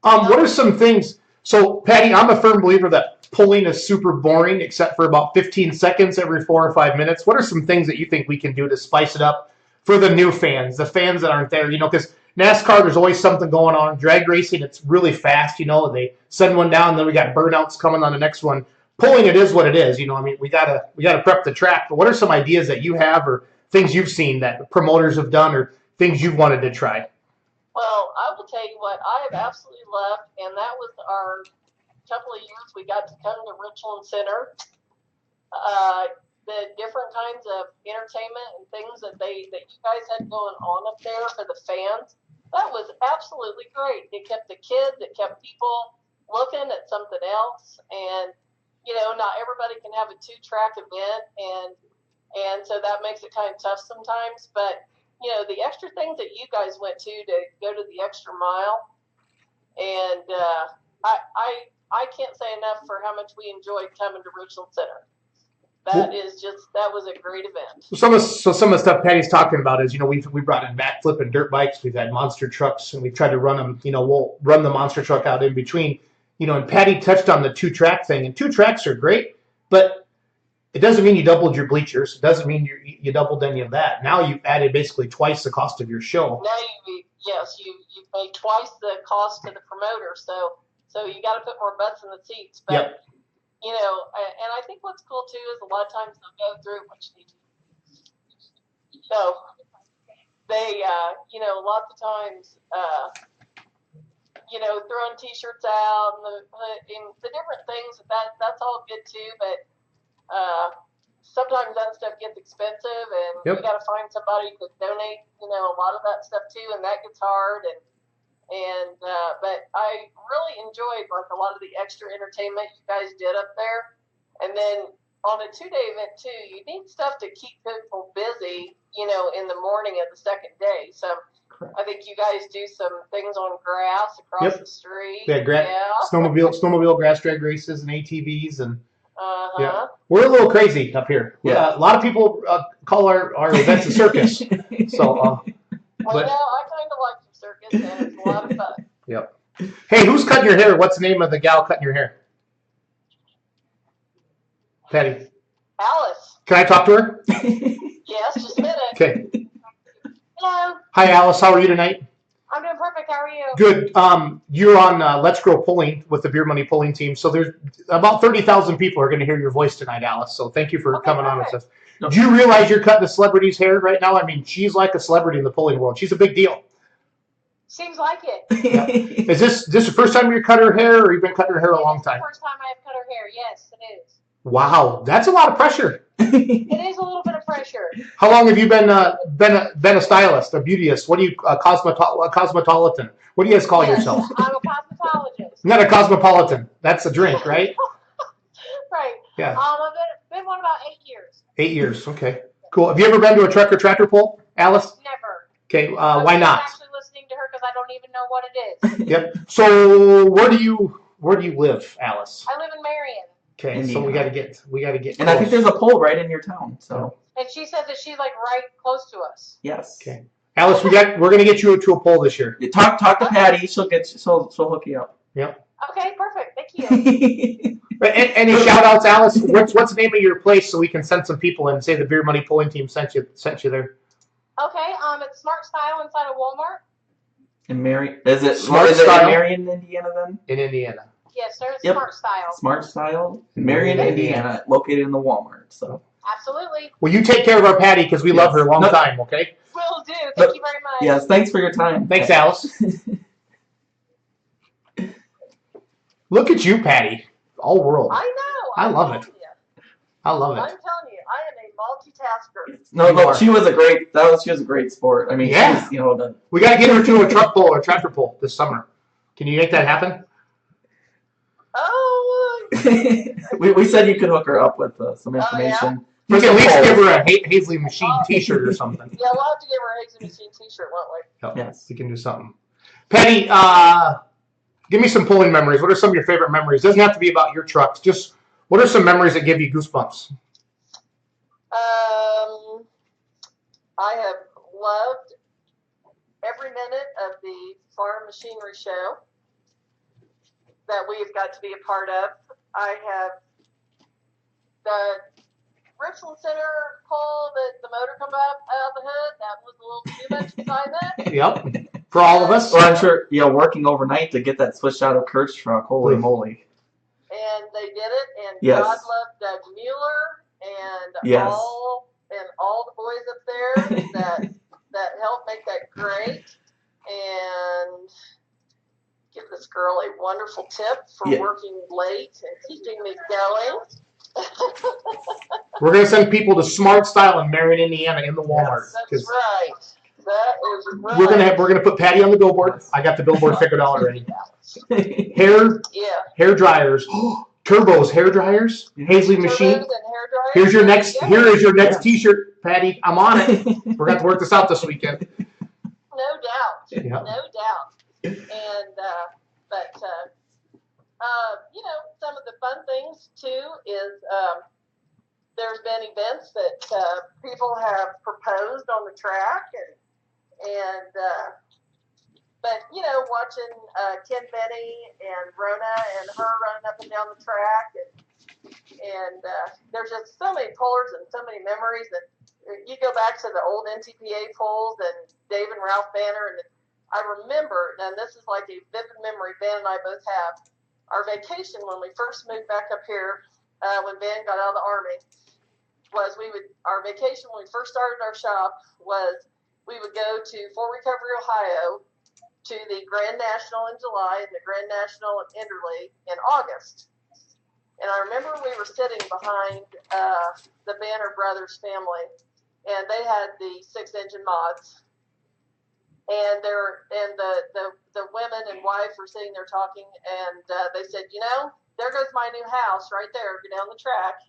[SPEAKER 3] What are some things? So, Patty, I'm a firm believer that pulling is super boring, except for about 15 seconds every 4 or 5 minutes. What are some things that you think we can do to spice it up for the new fans, the fans that aren't there? Because NASCAR, there's always something going on. Drag racing, it's really fast. They send one down, then we got burnouts coming on the next one. Pulling, it is what it is. We gotta prep the track. But what are some ideas that you have or things you've seen that promoters have done or things you've wanted to try?
[SPEAKER 2] Well, I will tell you what I have absolutely loved, and that was our couple of years we got to come to Richland Center. The different kinds of entertainment and things that you guys had going on up there for the fans, that was absolutely great. It kept the kids, it kept people looking at something else, and not everybody can have a 2-track event, and so that makes it kind of tough sometimes. But the extra things that you guys went to go to the extra mile, and I can't say enough for how much we enjoyed coming to Richland Center. That was a great event.
[SPEAKER 3] Some of the stuff Patty's talking about is, we brought in backflip and dirt bikes. We've had monster trucks, and we've tried to run them. We'll run the monster truck out in between. And Patty touched on the 2-track thing, and 2 tracks are great, but it doesn't mean you doubled your bleachers. It doesn't mean you doubled any of that. Now you've added basically twice the cost of your show.
[SPEAKER 2] Now you've made twice the cost to the promoter, so you got to put more butts in the seats. But
[SPEAKER 3] yep.
[SPEAKER 2] And I think what's cool too is a lot of times they'll go through what you need to. So they, lots of times, throwing T-shirts out and the different things that's all good too. But sometimes that stuff gets expensive, and
[SPEAKER 3] yep.
[SPEAKER 2] you got to find somebody to donate. A lot of that stuff too, and that gets hard. But I really enjoyed a lot of the extra entertainment you guys did up there. And then on a 2-day event too, you need stuff to keep people busy, in the morning of the second day. So I think you guys do some things on grass across
[SPEAKER 3] yep.
[SPEAKER 2] the street.
[SPEAKER 3] Yeah, snowmobile grass drag races and ATVs and
[SPEAKER 2] Uh-huh.
[SPEAKER 3] We're a little crazy up here.
[SPEAKER 1] Yeah.
[SPEAKER 3] A lot of people call our events a circus. So
[SPEAKER 2] Well, I kind of like the circus, and it's a lot of fun.
[SPEAKER 3] Yep. Hey, who's cutting your hair? What's the name of the gal cutting your hair? Patty.
[SPEAKER 2] Alice.
[SPEAKER 3] Can I talk to her?
[SPEAKER 2] Yes, just a minute.
[SPEAKER 3] Okay.
[SPEAKER 2] Hello.
[SPEAKER 3] Hi, Alice. How are you tonight?
[SPEAKER 2] I'm doing perfect. How are you?
[SPEAKER 3] Good. You're on Let's Grow Pulling with the Beer Money Pulling team. So there's about 30,000 people are going to hear your voice tonight, Alice. So thank you for coming on with us. Do you realize you're cutting a celebrity's hair right now? I mean, she's like a celebrity in the pulling world. She's a big deal.
[SPEAKER 2] Seems like it.
[SPEAKER 3] Yeah. Is this the first time you cut her hair, or you've been cutting her hair a long time?
[SPEAKER 2] It's the first time I've cut her hair. Yes, it is.
[SPEAKER 3] Wow, that's a lot of pressure.
[SPEAKER 2] It is a little bit of pressure.
[SPEAKER 3] How long have you been a stylist, a beautyist? What do you a cosmetolitan? What do you guys call yourselves?
[SPEAKER 2] I'm a cosmetologist.
[SPEAKER 3] Not a cosmopolitan. That's a drink, right?
[SPEAKER 2] Right.
[SPEAKER 3] Yeah.
[SPEAKER 2] I've been one about 8 years.
[SPEAKER 3] 8 years. Okay. Cool. Have you ever been to a truck or tractor pull, Alice?
[SPEAKER 2] Never.
[SPEAKER 3] Okay. Why not?
[SPEAKER 2] I'm actually listening to her because I don't even know what it is.
[SPEAKER 3] Yep. So where do you live, Alice?
[SPEAKER 2] I live in Marion.
[SPEAKER 3] Okay.
[SPEAKER 1] Indiana.
[SPEAKER 3] So we got to get.
[SPEAKER 1] And I think there's a pole right in your town. So.
[SPEAKER 2] And she says that she's like right close to us.
[SPEAKER 1] Yes.
[SPEAKER 3] Okay. Alice, we're gonna get you to a poll this year.
[SPEAKER 1] You talk to Patty. She'll hook you up.
[SPEAKER 3] Yep.
[SPEAKER 2] Okay, perfect. Thank you.
[SPEAKER 3] Any shout outs, Alice? What's the name of your place so we can send some people and say the Beer Money Pulling team sent you there?
[SPEAKER 2] Okay, it's Smart Style inside of Walmart.
[SPEAKER 1] In is it
[SPEAKER 3] Smart
[SPEAKER 1] in
[SPEAKER 3] Style?
[SPEAKER 1] Marion, Indiana then?
[SPEAKER 3] In Indiana.
[SPEAKER 2] Yes, there's
[SPEAKER 1] Yep.
[SPEAKER 2] Smart Style.
[SPEAKER 1] Smart Style, Marion, Indiana, located in the Walmart. So.
[SPEAKER 2] Absolutely.
[SPEAKER 3] Well, you take care of our Patty because we love her a long time, okay?
[SPEAKER 2] Will do. Thank you very much.
[SPEAKER 1] Yes, thanks for your time.
[SPEAKER 3] Thanks, Alice. Look at you, Patty. All world.
[SPEAKER 2] I know.
[SPEAKER 3] I
[SPEAKER 2] I'm
[SPEAKER 3] love
[SPEAKER 2] telling
[SPEAKER 3] it.
[SPEAKER 2] you.
[SPEAKER 3] I love
[SPEAKER 2] I'm
[SPEAKER 3] it.
[SPEAKER 2] telling you, I am a multitasker.
[SPEAKER 1] No,
[SPEAKER 3] You
[SPEAKER 1] no,
[SPEAKER 3] are.
[SPEAKER 1] she was a great sport. I mean,
[SPEAKER 3] Yeah.
[SPEAKER 1] she's, you know, the
[SPEAKER 3] We got to get her to a truck pull or a tractor pull this summer. Can you make that happen?
[SPEAKER 2] Oh,
[SPEAKER 1] we said you could hook her up with some
[SPEAKER 2] yeah?
[SPEAKER 1] information.
[SPEAKER 3] You
[SPEAKER 1] For
[SPEAKER 3] can at
[SPEAKER 1] some
[SPEAKER 3] least
[SPEAKER 1] polls.
[SPEAKER 3] give her a Haisley machine
[SPEAKER 2] Oh.
[SPEAKER 3] T-shirt or something.
[SPEAKER 2] Yeah, we'll have to give her a Haisley Machine T-shirt, won't we?
[SPEAKER 3] Yep.
[SPEAKER 1] Yes.
[SPEAKER 3] We can do something. Patty, give me some pulling memories. What are some of your favorite memories? Doesn't have to be about your trucks. Just what are some memories that give you goosebumps?
[SPEAKER 2] I have loved every minute of the farm machinery show that we've got to be a part of. I have the Richland Center pull that the motor come up out of the hood. That was a little too much excitement.
[SPEAKER 3] Yep. For all of us.
[SPEAKER 1] Well, I'm sure, you know, working overnight to get that switched out of Kurt's truck. Holy moly.
[SPEAKER 2] And they did it, and
[SPEAKER 1] Yes.
[SPEAKER 2] God loved Doug Mueller and
[SPEAKER 1] Yes.
[SPEAKER 2] all the boys up there that helped make that great, and give this girl a wonderful tip for working late and keeping me going.
[SPEAKER 3] We're gonna send people to Smart Style in Marion, Indiana, in the Walmart.
[SPEAKER 2] That's right. That is right.
[SPEAKER 3] We're gonna put Patty on the billboard. I got the billboard figured out already. Hair dryers, turbos, hair dryers, Haisley machine.
[SPEAKER 2] Turbos and hair dryers.
[SPEAKER 3] Here's your next.
[SPEAKER 2] Yeah.
[SPEAKER 3] Here is your next T-shirt, Patty. I'm on it. We're gonna have to work this out this weekend.
[SPEAKER 2] No doubt.
[SPEAKER 3] Yeah.
[SPEAKER 2] No doubt. And you know, some of the fun things too is there's been events that people have proposed on the track, and but you know, watching Ken Benny and Rona and her running up and down the track, and there's just so many pullers and so many memories. And you go back to the old NTPA pulls and Dave and Ralph Banner, and I remember, and this is like a vivid memory Van and I both have, our vacation when we first moved back up here, when Van got out of the Army, was our vacation when we first started our shop was we would go to Fort Recovery, Ohio, to the Grand National in July and the Grand National in Enderley in August. And I remember we were sitting behind the Banner Brothers family, and they had the 6-engine mods. And the women and wife were sitting there talking, and they said, you know, there goes my new house right there, go down the track.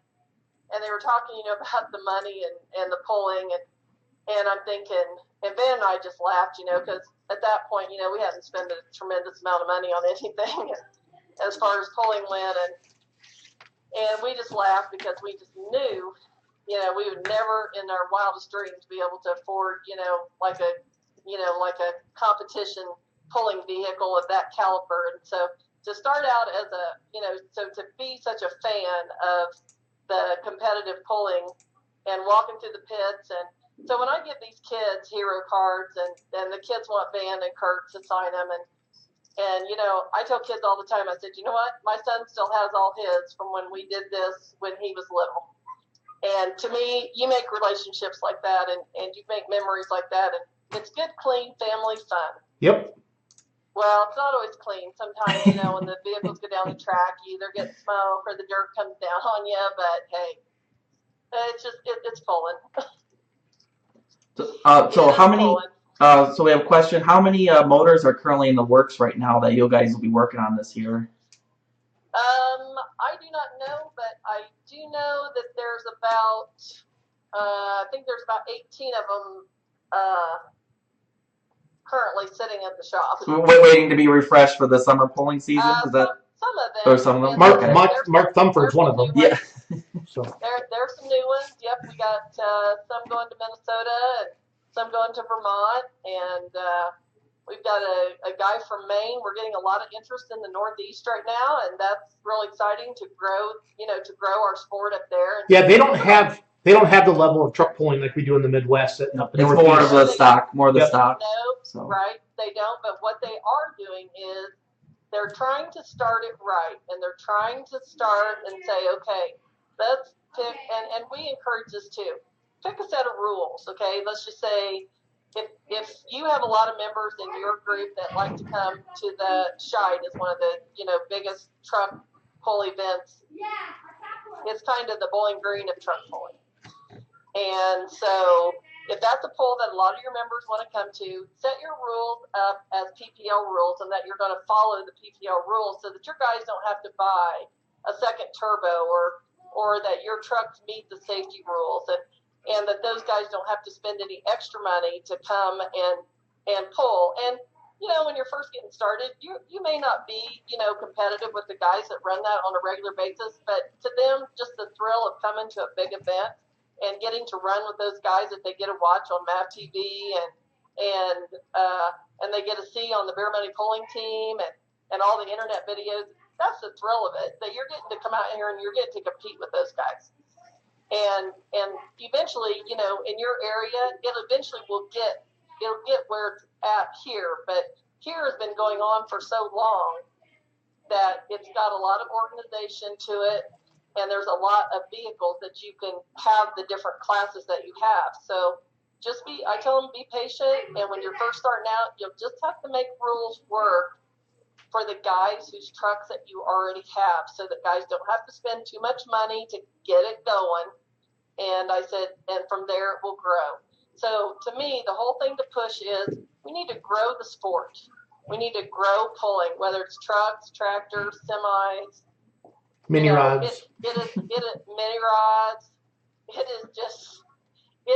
[SPEAKER 2] And they were talking, you know, about the money and the pulling, and I'm thinking, and Van and I just laughed, you know, because at that point, you know, we hadn't spent a tremendous amount of money on anything as far as pulling went, and we just laughed because we just knew, you know, we would never in our wildest dreams be able to afford, you know, like a competition pulling vehicle of that caliber. And so to start out as a, you know, so to be such a fan of the competitive pulling and walking through the pits. And so when I give these kids hero cards and the kids want Van and Kurt to sign them, and you know, I tell kids all the time, I said, you know what, my son still has all his from when we did this when he was little. And to me, you make relationships like that, and you make memories like that, and it's good, clean family fun.
[SPEAKER 3] Yep.
[SPEAKER 2] Well, it's not always clean. Sometimes, you know, when the vehicles go down the track, you either get smoke or the dirt comes down on you. But hey, it's just it's pulling.
[SPEAKER 1] So how many? So we have a question. How many motors are currently in the works right now that you guys will be working on this year?
[SPEAKER 2] I do not know, but I do know that there's about I think there's about 18 of them currently sitting at the shop.
[SPEAKER 1] So we're waiting to be refreshed for the summer pulling season. Is that?
[SPEAKER 2] Some of them.
[SPEAKER 1] Or some of them?
[SPEAKER 3] Mark Thumford's one of them.
[SPEAKER 1] Yeah.
[SPEAKER 3] So
[SPEAKER 2] there's some new ones. Yep, we got some going to Minnesota and some going to Vermont, and we've got a guy from Maine. We're getting a lot of interest in the Northeast right now, and that's really exciting to grow. You know, to grow our sport up there.
[SPEAKER 3] yeah, they don't have the level of truck pulling like we do in the Midwest.
[SPEAKER 1] It's more of the stock, stock.
[SPEAKER 2] No,
[SPEAKER 1] so.
[SPEAKER 2] Right? They don't. But what they are doing is they're trying to start it right, and they're trying to start and say, okay, let's pick, and we encourage this too. Pick a set of rules, okay? Let's just say if you have a lot of members in your group that like to come to the Shide, is one of the biggest truck pull events. It's kind of the Bowling Green of truck pulling. And so if that's a pull that a lot of your members want to come to, set your rules up as PPL rules, and that you're going to follow the PPL rules so that your guys don't have to buy a second turbo, or that your trucks meet the safety rules, and that those guys don't have to spend any extra money to come and pull. And when you're first getting started, you may not be competitive with the guys that run that on a regular basis, but to them, just the thrill of coming to a big event and getting to run with those guys that they get to watch on MAV TV and they get to see on the Beer Money Pulling Team and all the internet videos. That's the thrill of it, that you're getting to come out here and you're getting to compete with those guys. And eventually, in your area, it'll get where it's at here. But here has been going on for so long that it's got a lot of organization to it. And there's a lot of vehicles that you can have the different classes that you have. So I tell them, be patient. And when you're first starting out, you'll just have to make rules work for the guys whose trucks that you already have, so that guys don't have to spend too much money to get it going. And I said, and from there it will grow. So to me, the whole thing to push is we need to grow the sport. We need to grow pulling, whether it's trucks, tractors, semis,
[SPEAKER 3] mini rods.
[SPEAKER 2] It is mini rods. It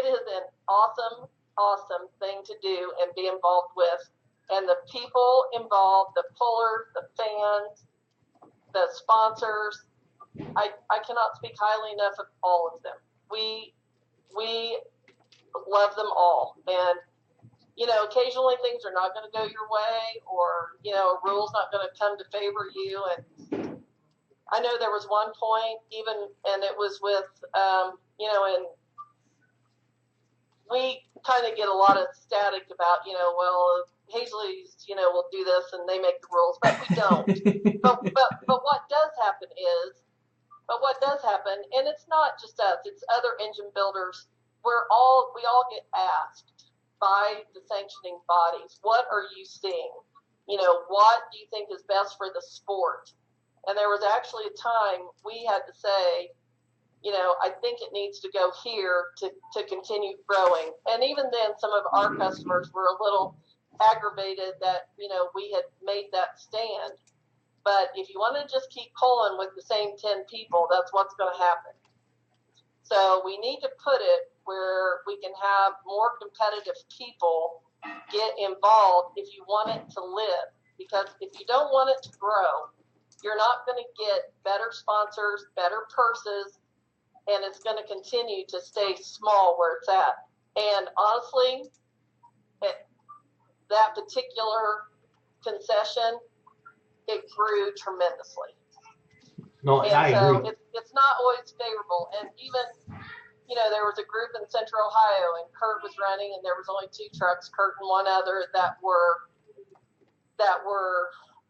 [SPEAKER 2] is an awesome thing to do and be involved with. And the people involved, the pullers, the fans, the sponsors, I cannot speak highly enough of all of them. We love them all. And occasionally things are not going to go your way, or a rule's not going to come to favor you. And I know there was one point, and it was with, and we kind of get a lot of static about, Haisley's, will do this and they make the rules, but we don't. but what does happen, and it's not just us, it's other engine builders. We all get asked by the sanctioning bodies, what are you seeing? What do you think is best for the sport? And there was actually a time we had to say, I think it needs to go here to continue growing. And even then, some of our customers were a little aggravated that, we had made that stand. But if you want to just keep pulling with the same 10 people, that's what's going to happen. So we need to put it where we can have more competitive people get involved if you want it to live. Because if you don't want it to grow, you're not going to get better sponsors, better purses, and it's going to continue to stay small where it's at. And honestly, that particular concession, it grew tremendously.
[SPEAKER 3] No,
[SPEAKER 2] and
[SPEAKER 3] I
[SPEAKER 2] so
[SPEAKER 3] agree.
[SPEAKER 2] it's not always favorable. And even, there was a group in Central Ohio, and Kurt was running, and there was only 2 trucks, Kurt and one other, that were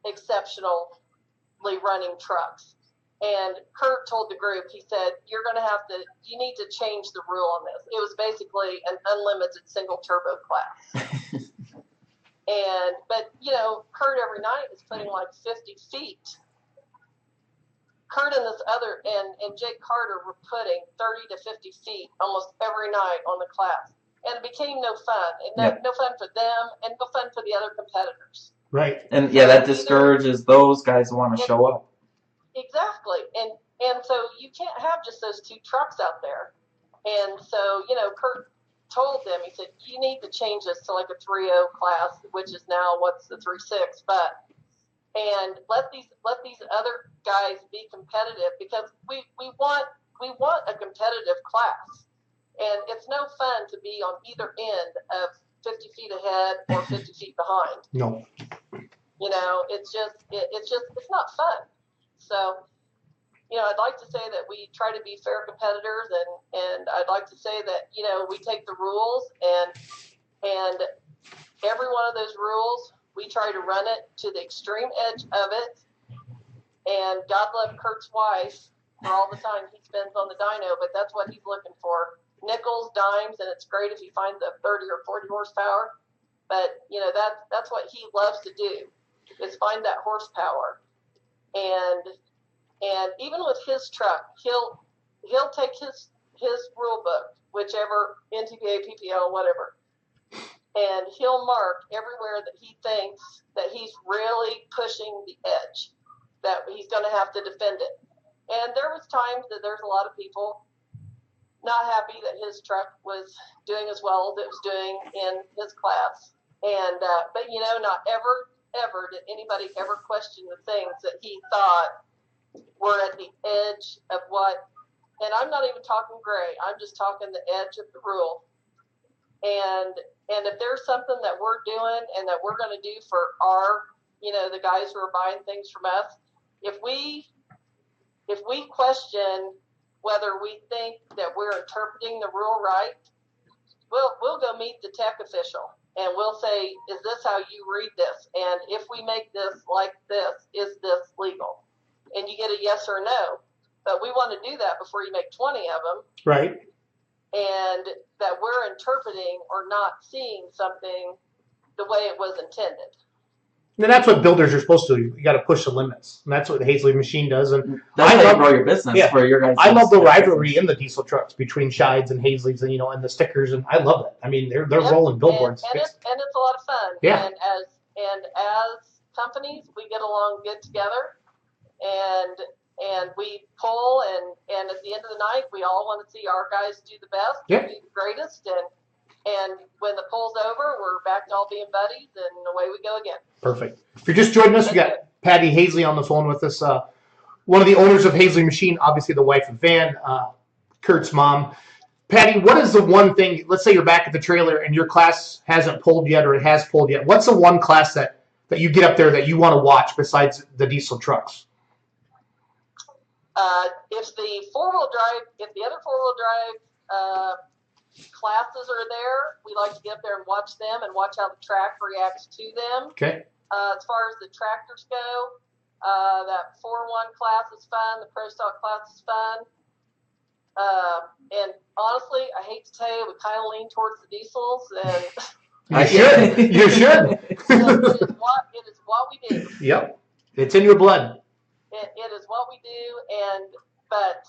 [SPEAKER 2] exceptionally running trucks. And Kurt told the group, he said, you need to change the rule on this. It was basically an unlimited single turbo class. But Kurt every night is putting like 50 feet. Kurt and and Jake Carter were putting 30 to 50 feet almost every night on the class. And it became no fun. And no fun for them, and no fun for the other competitors.
[SPEAKER 3] Right.
[SPEAKER 1] And that discourages those guys who want to show up.
[SPEAKER 2] Exactly. And so you can't have just those 2 trucks out there. And so, Kurt told them, he said, you need to change this to like a 3.0 class, which is now what's the 3.6, and let these other guys be competitive, because we want a competitive class. And it's no fun to be on either end of 50 feet ahead or 50 feet behind.
[SPEAKER 3] No.
[SPEAKER 2] It's not fun. So, I'd like to say that we try to be fair competitors, and I'd like to say that, we take the rules and every one of those rules, we try to run it to the extreme edge of it. And God love Kurt's wife for all the time he spends on the dyno, but that's what he's looking for. nickels, dimes, and it's great if you find the 30 or 40 horsepower. But that's what he loves to do, is find that horsepower. And even with his truck, he'll take his rule book, whichever NTPA, PPL, whatever, and he'll mark everywhere that he thinks that he's really pushing the edge, that he's going to have to defend it. And there was times that there's a lot of people not happy that his truck was doing as well as it was doing in his class. And but not ever did anybody ever question the things that he thought were at the edge of what. And I'm not even talking gray. I'm just talking the edge of the rule. And if there's something that we're doing and that we're going to do for our, the guys who are buying things from us, if we question whether we think that we're interpreting the rule right, we'll go meet the tech official and we'll say, is this how you read this? And if we make this like this, is this legal? And you get a yes or no. But we want to do that before you make 20 of them.
[SPEAKER 3] Right.
[SPEAKER 2] And that we're interpreting or not seeing something the way it was intended.
[SPEAKER 3] And that's what builders are supposed to do. You got to push the limits. And that's what the Haisley machine does. And
[SPEAKER 1] that's how you grow your business for your guys.
[SPEAKER 3] I love the rivalry in the diesel trucks between Shides and Haisleys and, and the stickers. And I love it. I mean, they're rolling billboards.
[SPEAKER 2] And it's a lot of fun.
[SPEAKER 3] Yeah.
[SPEAKER 2] And as companies, we get along good together. And we pull, and at the end of the night, we all want to see our guys do the best, do the greatest, and when the pull's over, we're back to all being buddies, and away we go again.
[SPEAKER 3] Perfect. If you're just joining us, we got Patty Hasley on the phone with us, one of the owners of Haisley Machine, obviously the wife of Van, Kurt's mom. Patty, what is the one thing, let's say you're back at the trailer and your class hasn't pulled yet or it has pulled yet. What's the one class that you get up there that you want to watch besides the diesel trucks?
[SPEAKER 2] If the other four-wheel drive classes are there, we like to get up there and watch them and watch how the track reacts to them.
[SPEAKER 3] Okay.
[SPEAKER 2] As far as the tractors go, that 4-1 class is fun. The Pro Stock class is fun. And honestly, I hate to tell you, we kind of lean towards the diesels. And
[SPEAKER 3] You should.
[SPEAKER 2] it is what we do.
[SPEAKER 3] Yep. It's in your blood.
[SPEAKER 2] It is what we do, but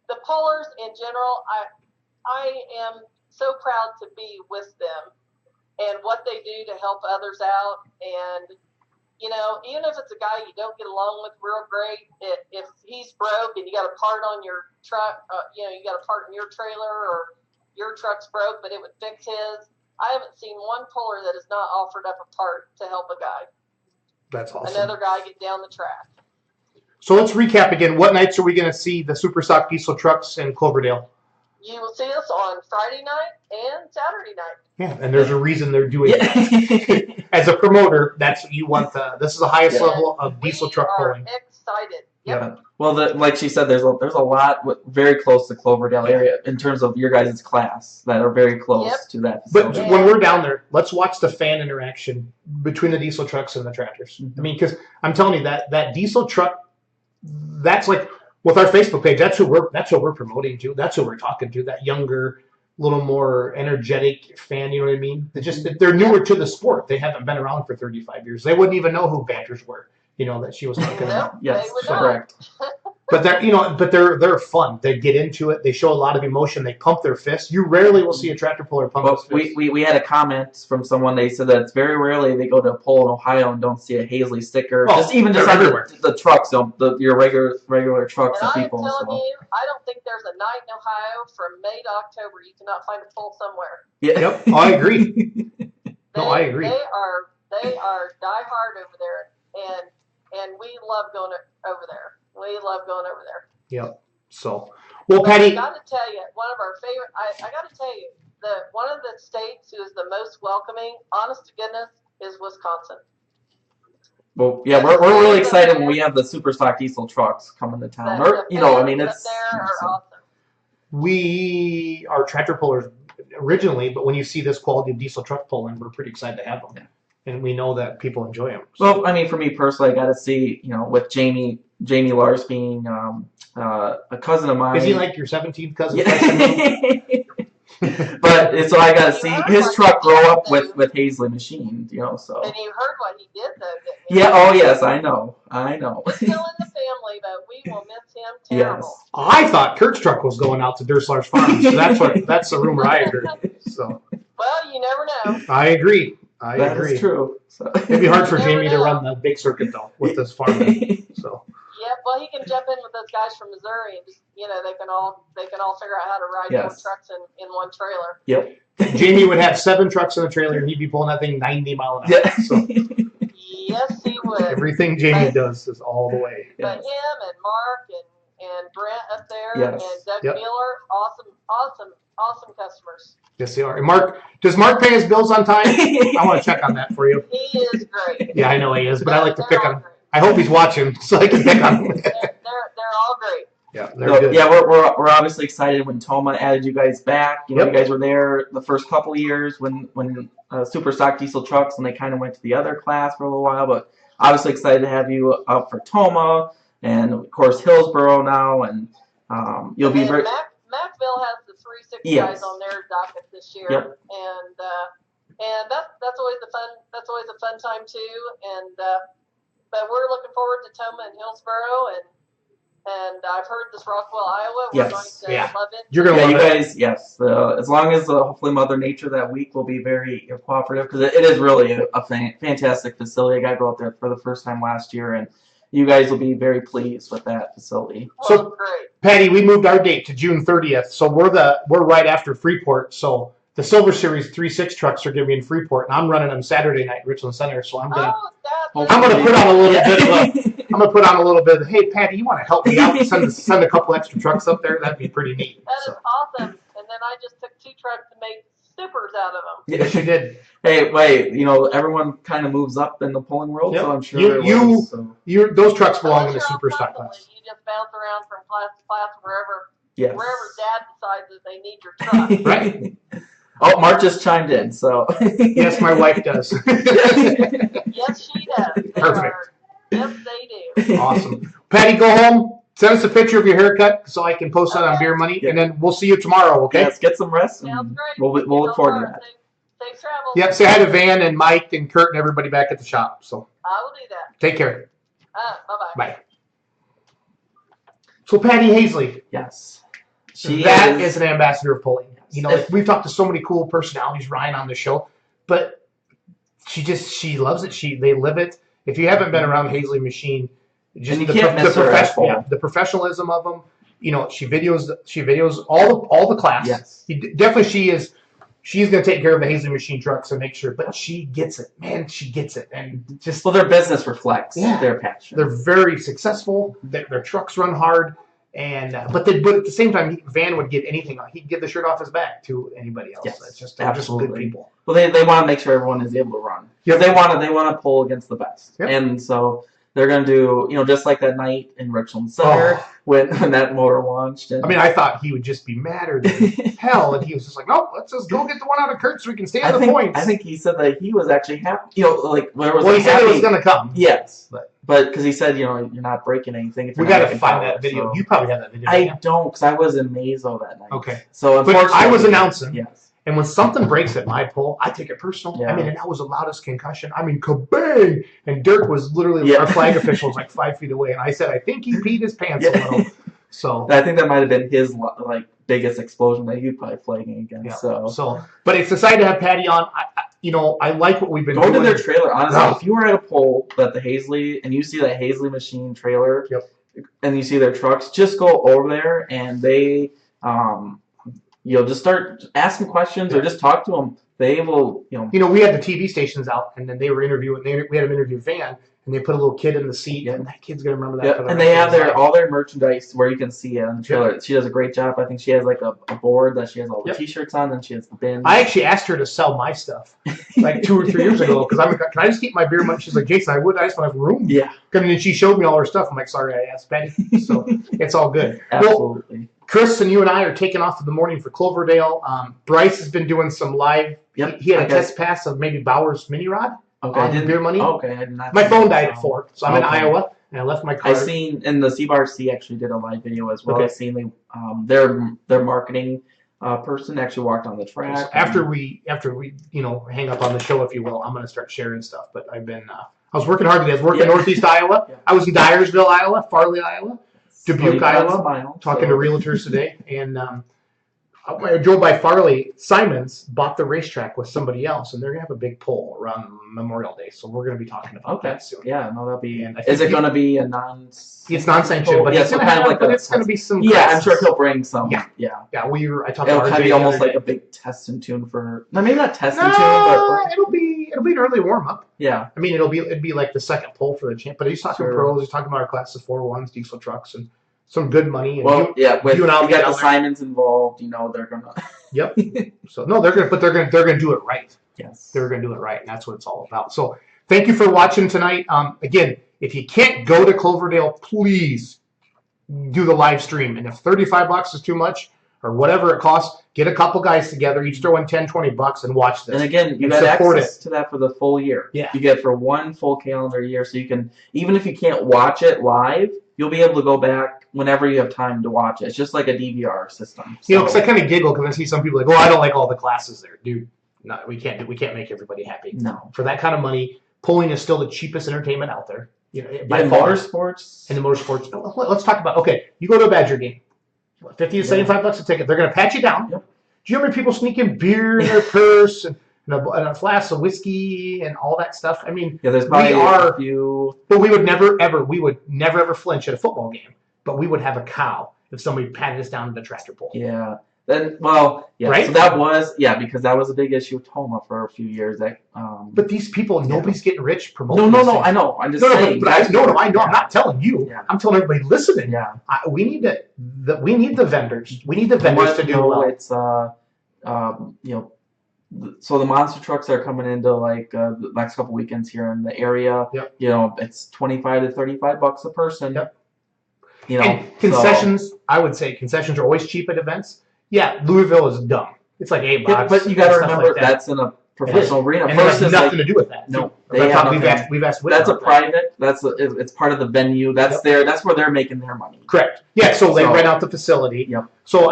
[SPEAKER 2] the pullers in general, I am so proud to be with them and what they do to help others out. And even if it's a guy you don't get along with real great, if he's broke and you got a part on your truck, you got a part in your trailer or your truck's broke, but it would fix his. I haven't seen one puller that has not offered up a part to help a guy.
[SPEAKER 3] That's awesome.
[SPEAKER 2] Another guy get down the track.
[SPEAKER 3] So let's recap again. What nights are we going to see the Super Stock diesel trucks in Cloverdale?
[SPEAKER 2] You will see us on Friday night and Saturday night.
[SPEAKER 3] Yeah, and there's a reason they're doing it. As a promoter, that's what you want. This is the highest level of diesel truck pulling.
[SPEAKER 2] We are excited. Yep.
[SPEAKER 3] Yeah.
[SPEAKER 1] Well, like she said, there's a lot very close to Cloverdale area in terms of your guys' class that are very close to that facility.
[SPEAKER 3] But when we're down there, let's watch the fan interaction between the diesel trucks and the tractors. I mean, because I'm telling you that diesel truck, that's like with our Facebook page. That's who we're promoting to. That's who we're talking to. That younger, little more energetic fan. You know what I mean? They're newer to the sport. They haven't been around for 35 years. They wouldn't even know who Badgers were. That she was talking about.
[SPEAKER 1] Yes, correct.
[SPEAKER 3] But they're fun. They get into it. They show a lot of emotion. They pump their fists. You rarely will see a tractor puller pump his fist.
[SPEAKER 1] We had a comment from someone. They said that it's very rarely they go to a pull in Ohio and don't see a Haisley sticker.
[SPEAKER 3] Oh,
[SPEAKER 1] just on the trucks, your regular trucks
[SPEAKER 2] And
[SPEAKER 1] and people.
[SPEAKER 2] I'm telling you, I don't think there's a night in Ohio from May to October you cannot find a pull somewhere.
[SPEAKER 1] Yeah.
[SPEAKER 3] Yep. Oh, I agree. I agree.
[SPEAKER 2] They are diehard over there, and we love going over there. We love going over there.
[SPEAKER 3] Yep. So, well, Patty,
[SPEAKER 2] I got to tell you, one of our favorite. I got to tell you, one of the states who is the most welcoming, honest to goodness, is Wisconsin.
[SPEAKER 1] Well, yeah, we're really excited when we have the Super Stock diesel trucks coming to town. It's
[SPEAKER 2] are awesome.
[SPEAKER 3] We are tractor pullers originally, but when you see this quality of diesel truck pulling, we're pretty excited to have them. Yeah. And we know that people enjoy them.
[SPEAKER 1] So. Well, I mean, for me personally, I got to see, with Jamie Jamie Lars being a cousin of mine.
[SPEAKER 3] Is he like your 17th cousin?
[SPEAKER 1] Yeah. But so I got to see his truck grow up with Haisley machines, So.
[SPEAKER 2] And you heard what he did, though, didn't you?
[SPEAKER 1] Yeah. Oh yes, I know.
[SPEAKER 2] He's still in the family, but we will miss him terrible.
[SPEAKER 1] Yes.
[SPEAKER 3] I thought Kurt's truck was going out to Durslar's farm, so that's the rumor I heard. So.
[SPEAKER 2] Well, you never know.
[SPEAKER 3] I agree.
[SPEAKER 1] That is true. So.
[SPEAKER 3] It'd be hard for Jamie to run the big circuit though with this farm. So.
[SPEAKER 2] Yeah, well, he can jump in with those guys from Missouri, and just, they can all figure out how to ride more trucks in one trailer.
[SPEAKER 1] Yep.
[SPEAKER 3] Jamie would have 7 trucks in the trailer, and he'd be pulling that thing 90 miles an hour.
[SPEAKER 1] Yeah.
[SPEAKER 3] So.
[SPEAKER 2] Yes, he would.
[SPEAKER 3] Everything Jamie does is all the way.
[SPEAKER 2] But him and Mark and Brent up there and Doug
[SPEAKER 3] Yep.
[SPEAKER 2] Mueller, awesome customers.
[SPEAKER 3] Yes, they are. And Mark, does Mark pay his bills on time? I want to check on that for you.
[SPEAKER 2] He is great.
[SPEAKER 3] Yeah, I know he is, but I like to pick on him.
[SPEAKER 2] Great.
[SPEAKER 3] I hope he's watching so I can pick on him.
[SPEAKER 2] They're all great.
[SPEAKER 3] Yeah, they're good.
[SPEAKER 1] Yeah, we're obviously excited when Toma added you guys back. You
[SPEAKER 3] Yep.
[SPEAKER 1] guys were there the first couple of years when super stock diesel trucks, and they kind of went to the other class for a little while. But obviously excited to have you up for Toma, and of course Hillsboro now, and you'll be very.
[SPEAKER 2] Mackville has the 360 guys on their docket this year, and that's always a fun time too. And but we're looking forward to Toma and Hillsboro, and I've heard this Rockwell, Iowa. We're going to love it.
[SPEAKER 3] You're gonna love
[SPEAKER 1] you
[SPEAKER 3] it.
[SPEAKER 1] guys. Yes, as long as hopefully Mother Nature that week will be very cooperative, because it is really a fantastic facility. I got to go up there for the first time last year, and you guys will be very pleased with that facility.
[SPEAKER 3] So,
[SPEAKER 2] great.
[SPEAKER 3] Patty, we moved our date to June 30th, so we're right after Freeport. So the Silver Series 3.6 trucks are going to be in Freeport, and I'm running them Saturday night in Richland Center. So I'm gonna put on a little bit of I'm gonna put on a little bit of, hey Patty, you want to help me out? Send a couple extra trucks up there. That'd be pretty neat.
[SPEAKER 2] That is awesome. And then I just took 2 trucks and made supers out of them.
[SPEAKER 3] Yes, you did.
[SPEAKER 1] Hey, wait, everyone kind of moves up in the polling world, so I'm sure
[SPEAKER 3] those trucks belong in the
[SPEAKER 2] Unless
[SPEAKER 3] super
[SPEAKER 2] you're on
[SPEAKER 3] stock class.
[SPEAKER 2] You just bounce around from class to class wherever Dad decides that they need your truck.
[SPEAKER 3] Right.
[SPEAKER 1] Oh, Mark just chimed in, so.
[SPEAKER 3] Yes, my wife does.
[SPEAKER 2] Yes, she does.
[SPEAKER 3] Perfect.
[SPEAKER 2] Yes, they do.
[SPEAKER 3] Awesome. Patty, go home. Send us a picture of your haircut so I can post that on Beer Money, and then we'll see you tomorrow, okay?
[SPEAKER 1] Yes, get some rest.
[SPEAKER 2] Sounds great.
[SPEAKER 1] We'll look forward to that.
[SPEAKER 2] Safe travel.
[SPEAKER 3] Yep, say hi to Van and Mike and Kurt and everybody back at the shop. So
[SPEAKER 2] I will do that.
[SPEAKER 3] take care.
[SPEAKER 2] Bye-bye.
[SPEAKER 3] Bye. So Patty Hasley.
[SPEAKER 1] Yes.
[SPEAKER 3] That is an ambassador of pulling. We've talked to so many cool personalities, Ryan, on the show, but she loves it. They live it. If you haven't been around Haisley Machine, just the professionalism of them. She videos all the class.
[SPEAKER 1] Yes.
[SPEAKER 3] Definitely she's going to take care of the Haisley Machine trucks and make sure, but she gets it, man. She gets it, and just
[SPEAKER 1] their business reflects their passion.
[SPEAKER 3] They're very successful. Their trucks run hard. And but at the same time, Van would give anything. He'd give the shirt off his back to anybody else.
[SPEAKER 1] Yes,
[SPEAKER 3] it's just good people.
[SPEAKER 1] Well, they want to make sure everyone is able to run. Because they want to pull against the best.
[SPEAKER 3] Yep.
[SPEAKER 1] And so they're going to do just like that night in Richland Center when that motor launched. And
[SPEAKER 3] I thought he would just be madder than hell, and he was just like, "No, let's just go get the one out of Kurt so we can stay on the points."
[SPEAKER 1] I think he said that he was actually happy. He
[SPEAKER 3] said it was going to come.
[SPEAKER 1] Yes, but because he said, you're not breaking anything.
[SPEAKER 3] We got to find that video. You probably have that video.
[SPEAKER 1] I don't, because I was in Mazo that night.
[SPEAKER 3] Okay.
[SPEAKER 1] So
[SPEAKER 3] but I was announcing.
[SPEAKER 1] Yes.
[SPEAKER 3] And when something breaks at my pull, I take it personal.
[SPEAKER 1] Yeah.
[SPEAKER 3] And that was the loudest concussion. Kabang! And Dirk was literally, our flag official was like 5 feet away. And I said, I think he peed his pants a little. So
[SPEAKER 1] I think that might have been his biggest explosion that he'd probably flagging against.
[SPEAKER 3] So, but it's exciting to have Patty on. I like what we've been doing.
[SPEAKER 1] Go to their trailer. Honestly, if you were at a poll at the Haisley and you see that Haisley Machine trailer, and you see their trucks, just go over there and they, just start asking questions or just talk to them. They will,
[SPEAKER 3] we had the TV stations out, and then they were interviewing. We had them interview Van, and they put a little kid in the seat, and that kid's gonna remember that.
[SPEAKER 1] And they have all their merchandise where you can see it on the trailer. She does a great job. I think she has like a board that she has all the T-shirts on, and she has the bins.
[SPEAKER 3] I actually asked her to sell my stuff like 2 or 3 years ago because can I just keep my beer money? She's like, Jason, I would. I just don't have room.
[SPEAKER 1] Yeah.
[SPEAKER 3] And then she showed me all her stuff. I'm like, sorry, I asked Patty. So it's all good.
[SPEAKER 1] Absolutely.
[SPEAKER 3] Well, Chris and you and I are taking off in the morning for Cloverdale. Bryce has been doing some live.
[SPEAKER 1] Yep.
[SPEAKER 3] He had a test pass of maybe Bauer's mini rod.
[SPEAKER 1] Okay.
[SPEAKER 3] Beer money.
[SPEAKER 1] Okay. I did not.
[SPEAKER 3] My phone died at 4, so I'm in Iowa, and I left my car.
[SPEAKER 1] I seen, and the C-Bar-C actually did a live video as well.
[SPEAKER 3] Okay.
[SPEAKER 1] I seen their marketing person actually walked on the track.
[SPEAKER 3] So after we hang up on the show, if you will, I'm going to start sharing stuff. But I've been I was working hard today. I was working in Northeast Iowa.
[SPEAKER 1] Yeah.
[SPEAKER 3] I was in Dyersville, Iowa, Farley, Iowa, Dubuque, Iowa, talking to realtors today, and I drove by Farley. Simons bought the racetrack with somebody else, and they're gonna have a big poll around Memorial Day. So we're gonna be talking about that soon.
[SPEAKER 1] Yeah, no, that'll be.
[SPEAKER 3] And
[SPEAKER 1] Is it gonna be a non?
[SPEAKER 3] It's non-sanctioned, but it's
[SPEAKER 1] kind of like
[SPEAKER 3] it's gonna be some.
[SPEAKER 1] Yeah, I'm sure he'll bring some.
[SPEAKER 3] Yeah.
[SPEAKER 1] Yeah.
[SPEAKER 3] I talked
[SPEAKER 1] It'll
[SPEAKER 3] to
[SPEAKER 1] kind of
[SPEAKER 3] RJ
[SPEAKER 1] be almost
[SPEAKER 3] the
[SPEAKER 1] like
[SPEAKER 3] other
[SPEAKER 1] a big test and tune for. No, maybe not test and tune,
[SPEAKER 3] day.
[SPEAKER 1] but
[SPEAKER 3] It'll be an early warm up.
[SPEAKER 1] yeah.
[SPEAKER 3] I mean, it'd be like the second poll for the champ. But he's talking
[SPEAKER 1] Sure.
[SPEAKER 3] pros. He's talking about our class of 4.1s, diesel trucks, and some good money. And
[SPEAKER 1] Well, with
[SPEAKER 3] you and I'll
[SPEAKER 1] you
[SPEAKER 3] be
[SPEAKER 1] got
[SPEAKER 3] down
[SPEAKER 1] the
[SPEAKER 3] there.
[SPEAKER 1] Simons involved, they're gonna.
[SPEAKER 3] Yep. So no, they're gonna do it right.
[SPEAKER 1] Yes.
[SPEAKER 3] They're gonna do it right, and that's what it's all about. So thank you for watching tonight. Again, if you can't go to Cloverdale, please do the live stream. And if $35 is too much or whatever it costs, get a couple guys together, each throw in $10-20 and watch this.
[SPEAKER 1] And again, you
[SPEAKER 3] And
[SPEAKER 1] got
[SPEAKER 3] support
[SPEAKER 1] access to that for the full year.
[SPEAKER 3] Yeah.
[SPEAKER 1] You get it for one full calendar year, so you can, even if you can't watch it live, you'll be able to go back whenever you have time to watch it. It's just like a DVR system.
[SPEAKER 3] You know, because I kind of giggle because I see some people like, "Oh, I don't like all the classes there, dude." No, we can't make everybody happy.
[SPEAKER 1] No.
[SPEAKER 3] For that kind of money, pulling is still the cheapest entertainment out there. By
[SPEAKER 1] And
[SPEAKER 3] far.
[SPEAKER 1] motorsports.
[SPEAKER 3] And the motorsports. Let's talk about. Okay, you go to a Badger game, what, $50 to $75 a ticket. They're going to pat you down.
[SPEAKER 1] Yep.
[SPEAKER 3] Do you know how many people sneak in beer in their purse and a flask of whiskey and all that stuff? I mean,
[SPEAKER 1] Yeah, there's probably
[SPEAKER 3] a
[SPEAKER 1] few.
[SPEAKER 3] But we would never ever flinch at a football game. But we would have a cow if somebody patted us down to the tractor pull.
[SPEAKER 1] Yeah. Then, well, yeah.
[SPEAKER 3] Right?
[SPEAKER 1] So that was, because that was a big issue with Toma for a few years.
[SPEAKER 3] But these people, nobody's getting rich promoting.
[SPEAKER 1] No,
[SPEAKER 3] this
[SPEAKER 1] no,
[SPEAKER 3] thing.
[SPEAKER 1] I know. I'm just
[SPEAKER 3] No,
[SPEAKER 1] saying.
[SPEAKER 3] but I know. I'm not telling you.
[SPEAKER 1] Yeah.
[SPEAKER 3] I'm telling everybody listening.
[SPEAKER 1] Yeah.
[SPEAKER 3] We need we need the vendors. We need the vendors to do well.
[SPEAKER 1] It's so the monster trucks are coming into like the next couple weekends here in the area.
[SPEAKER 3] Yep.
[SPEAKER 1] It's $25 to $35 a person.
[SPEAKER 3] Yep.
[SPEAKER 1] So,
[SPEAKER 3] And concessions, I would say concessions are always cheap at events. Yeah, Louisville is dumb. It's like $8.
[SPEAKER 1] yeah, but you got to
[SPEAKER 3] and stuff
[SPEAKER 1] remember
[SPEAKER 3] like that.
[SPEAKER 1] that's in a professional arena.
[SPEAKER 3] And it has
[SPEAKER 1] Versus
[SPEAKER 3] nothing to do with that.
[SPEAKER 1] No,
[SPEAKER 3] We've asked
[SPEAKER 1] that's a
[SPEAKER 3] about that.
[SPEAKER 1] private. it's part of the venue. That's that's where they're making their money.
[SPEAKER 3] Correct. Yeah, so they
[SPEAKER 1] So-
[SPEAKER 3] rent out the facility.
[SPEAKER 1] Yep.
[SPEAKER 3] So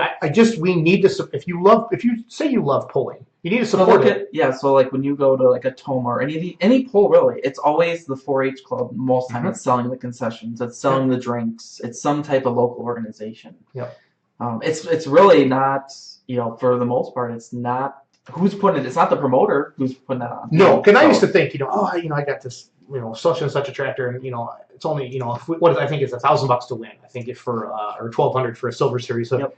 [SPEAKER 3] we need to. If you say you love pulling, you need to
[SPEAKER 1] So
[SPEAKER 3] support
[SPEAKER 1] look
[SPEAKER 3] it.
[SPEAKER 1] at so like when you go to like a Toma or any poll really, it's always the 4-H club. Most time it's selling the concessions, it's selling the drinks, it's some type of local organization.
[SPEAKER 3] Yep.
[SPEAKER 1] It's really not for the most part it's not who's putting it. It's not the promoter who's putting that on.
[SPEAKER 3] No, because I
[SPEAKER 1] So-
[SPEAKER 3] used to think I got this such and such a tractor, and it's only what I think is $1,000 to win. I think if for or $1,200 for a silver series. So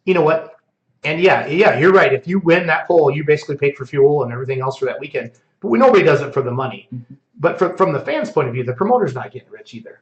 [SPEAKER 3] you know what? And yeah, you're right. If you win that poll, you basically paid for fuel and everything else for that weekend. But nobody does it for the money.
[SPEAKER 1] Mhm.
[SPEAKER 3] But from the fans' point of view, the promoter's not getting rich either.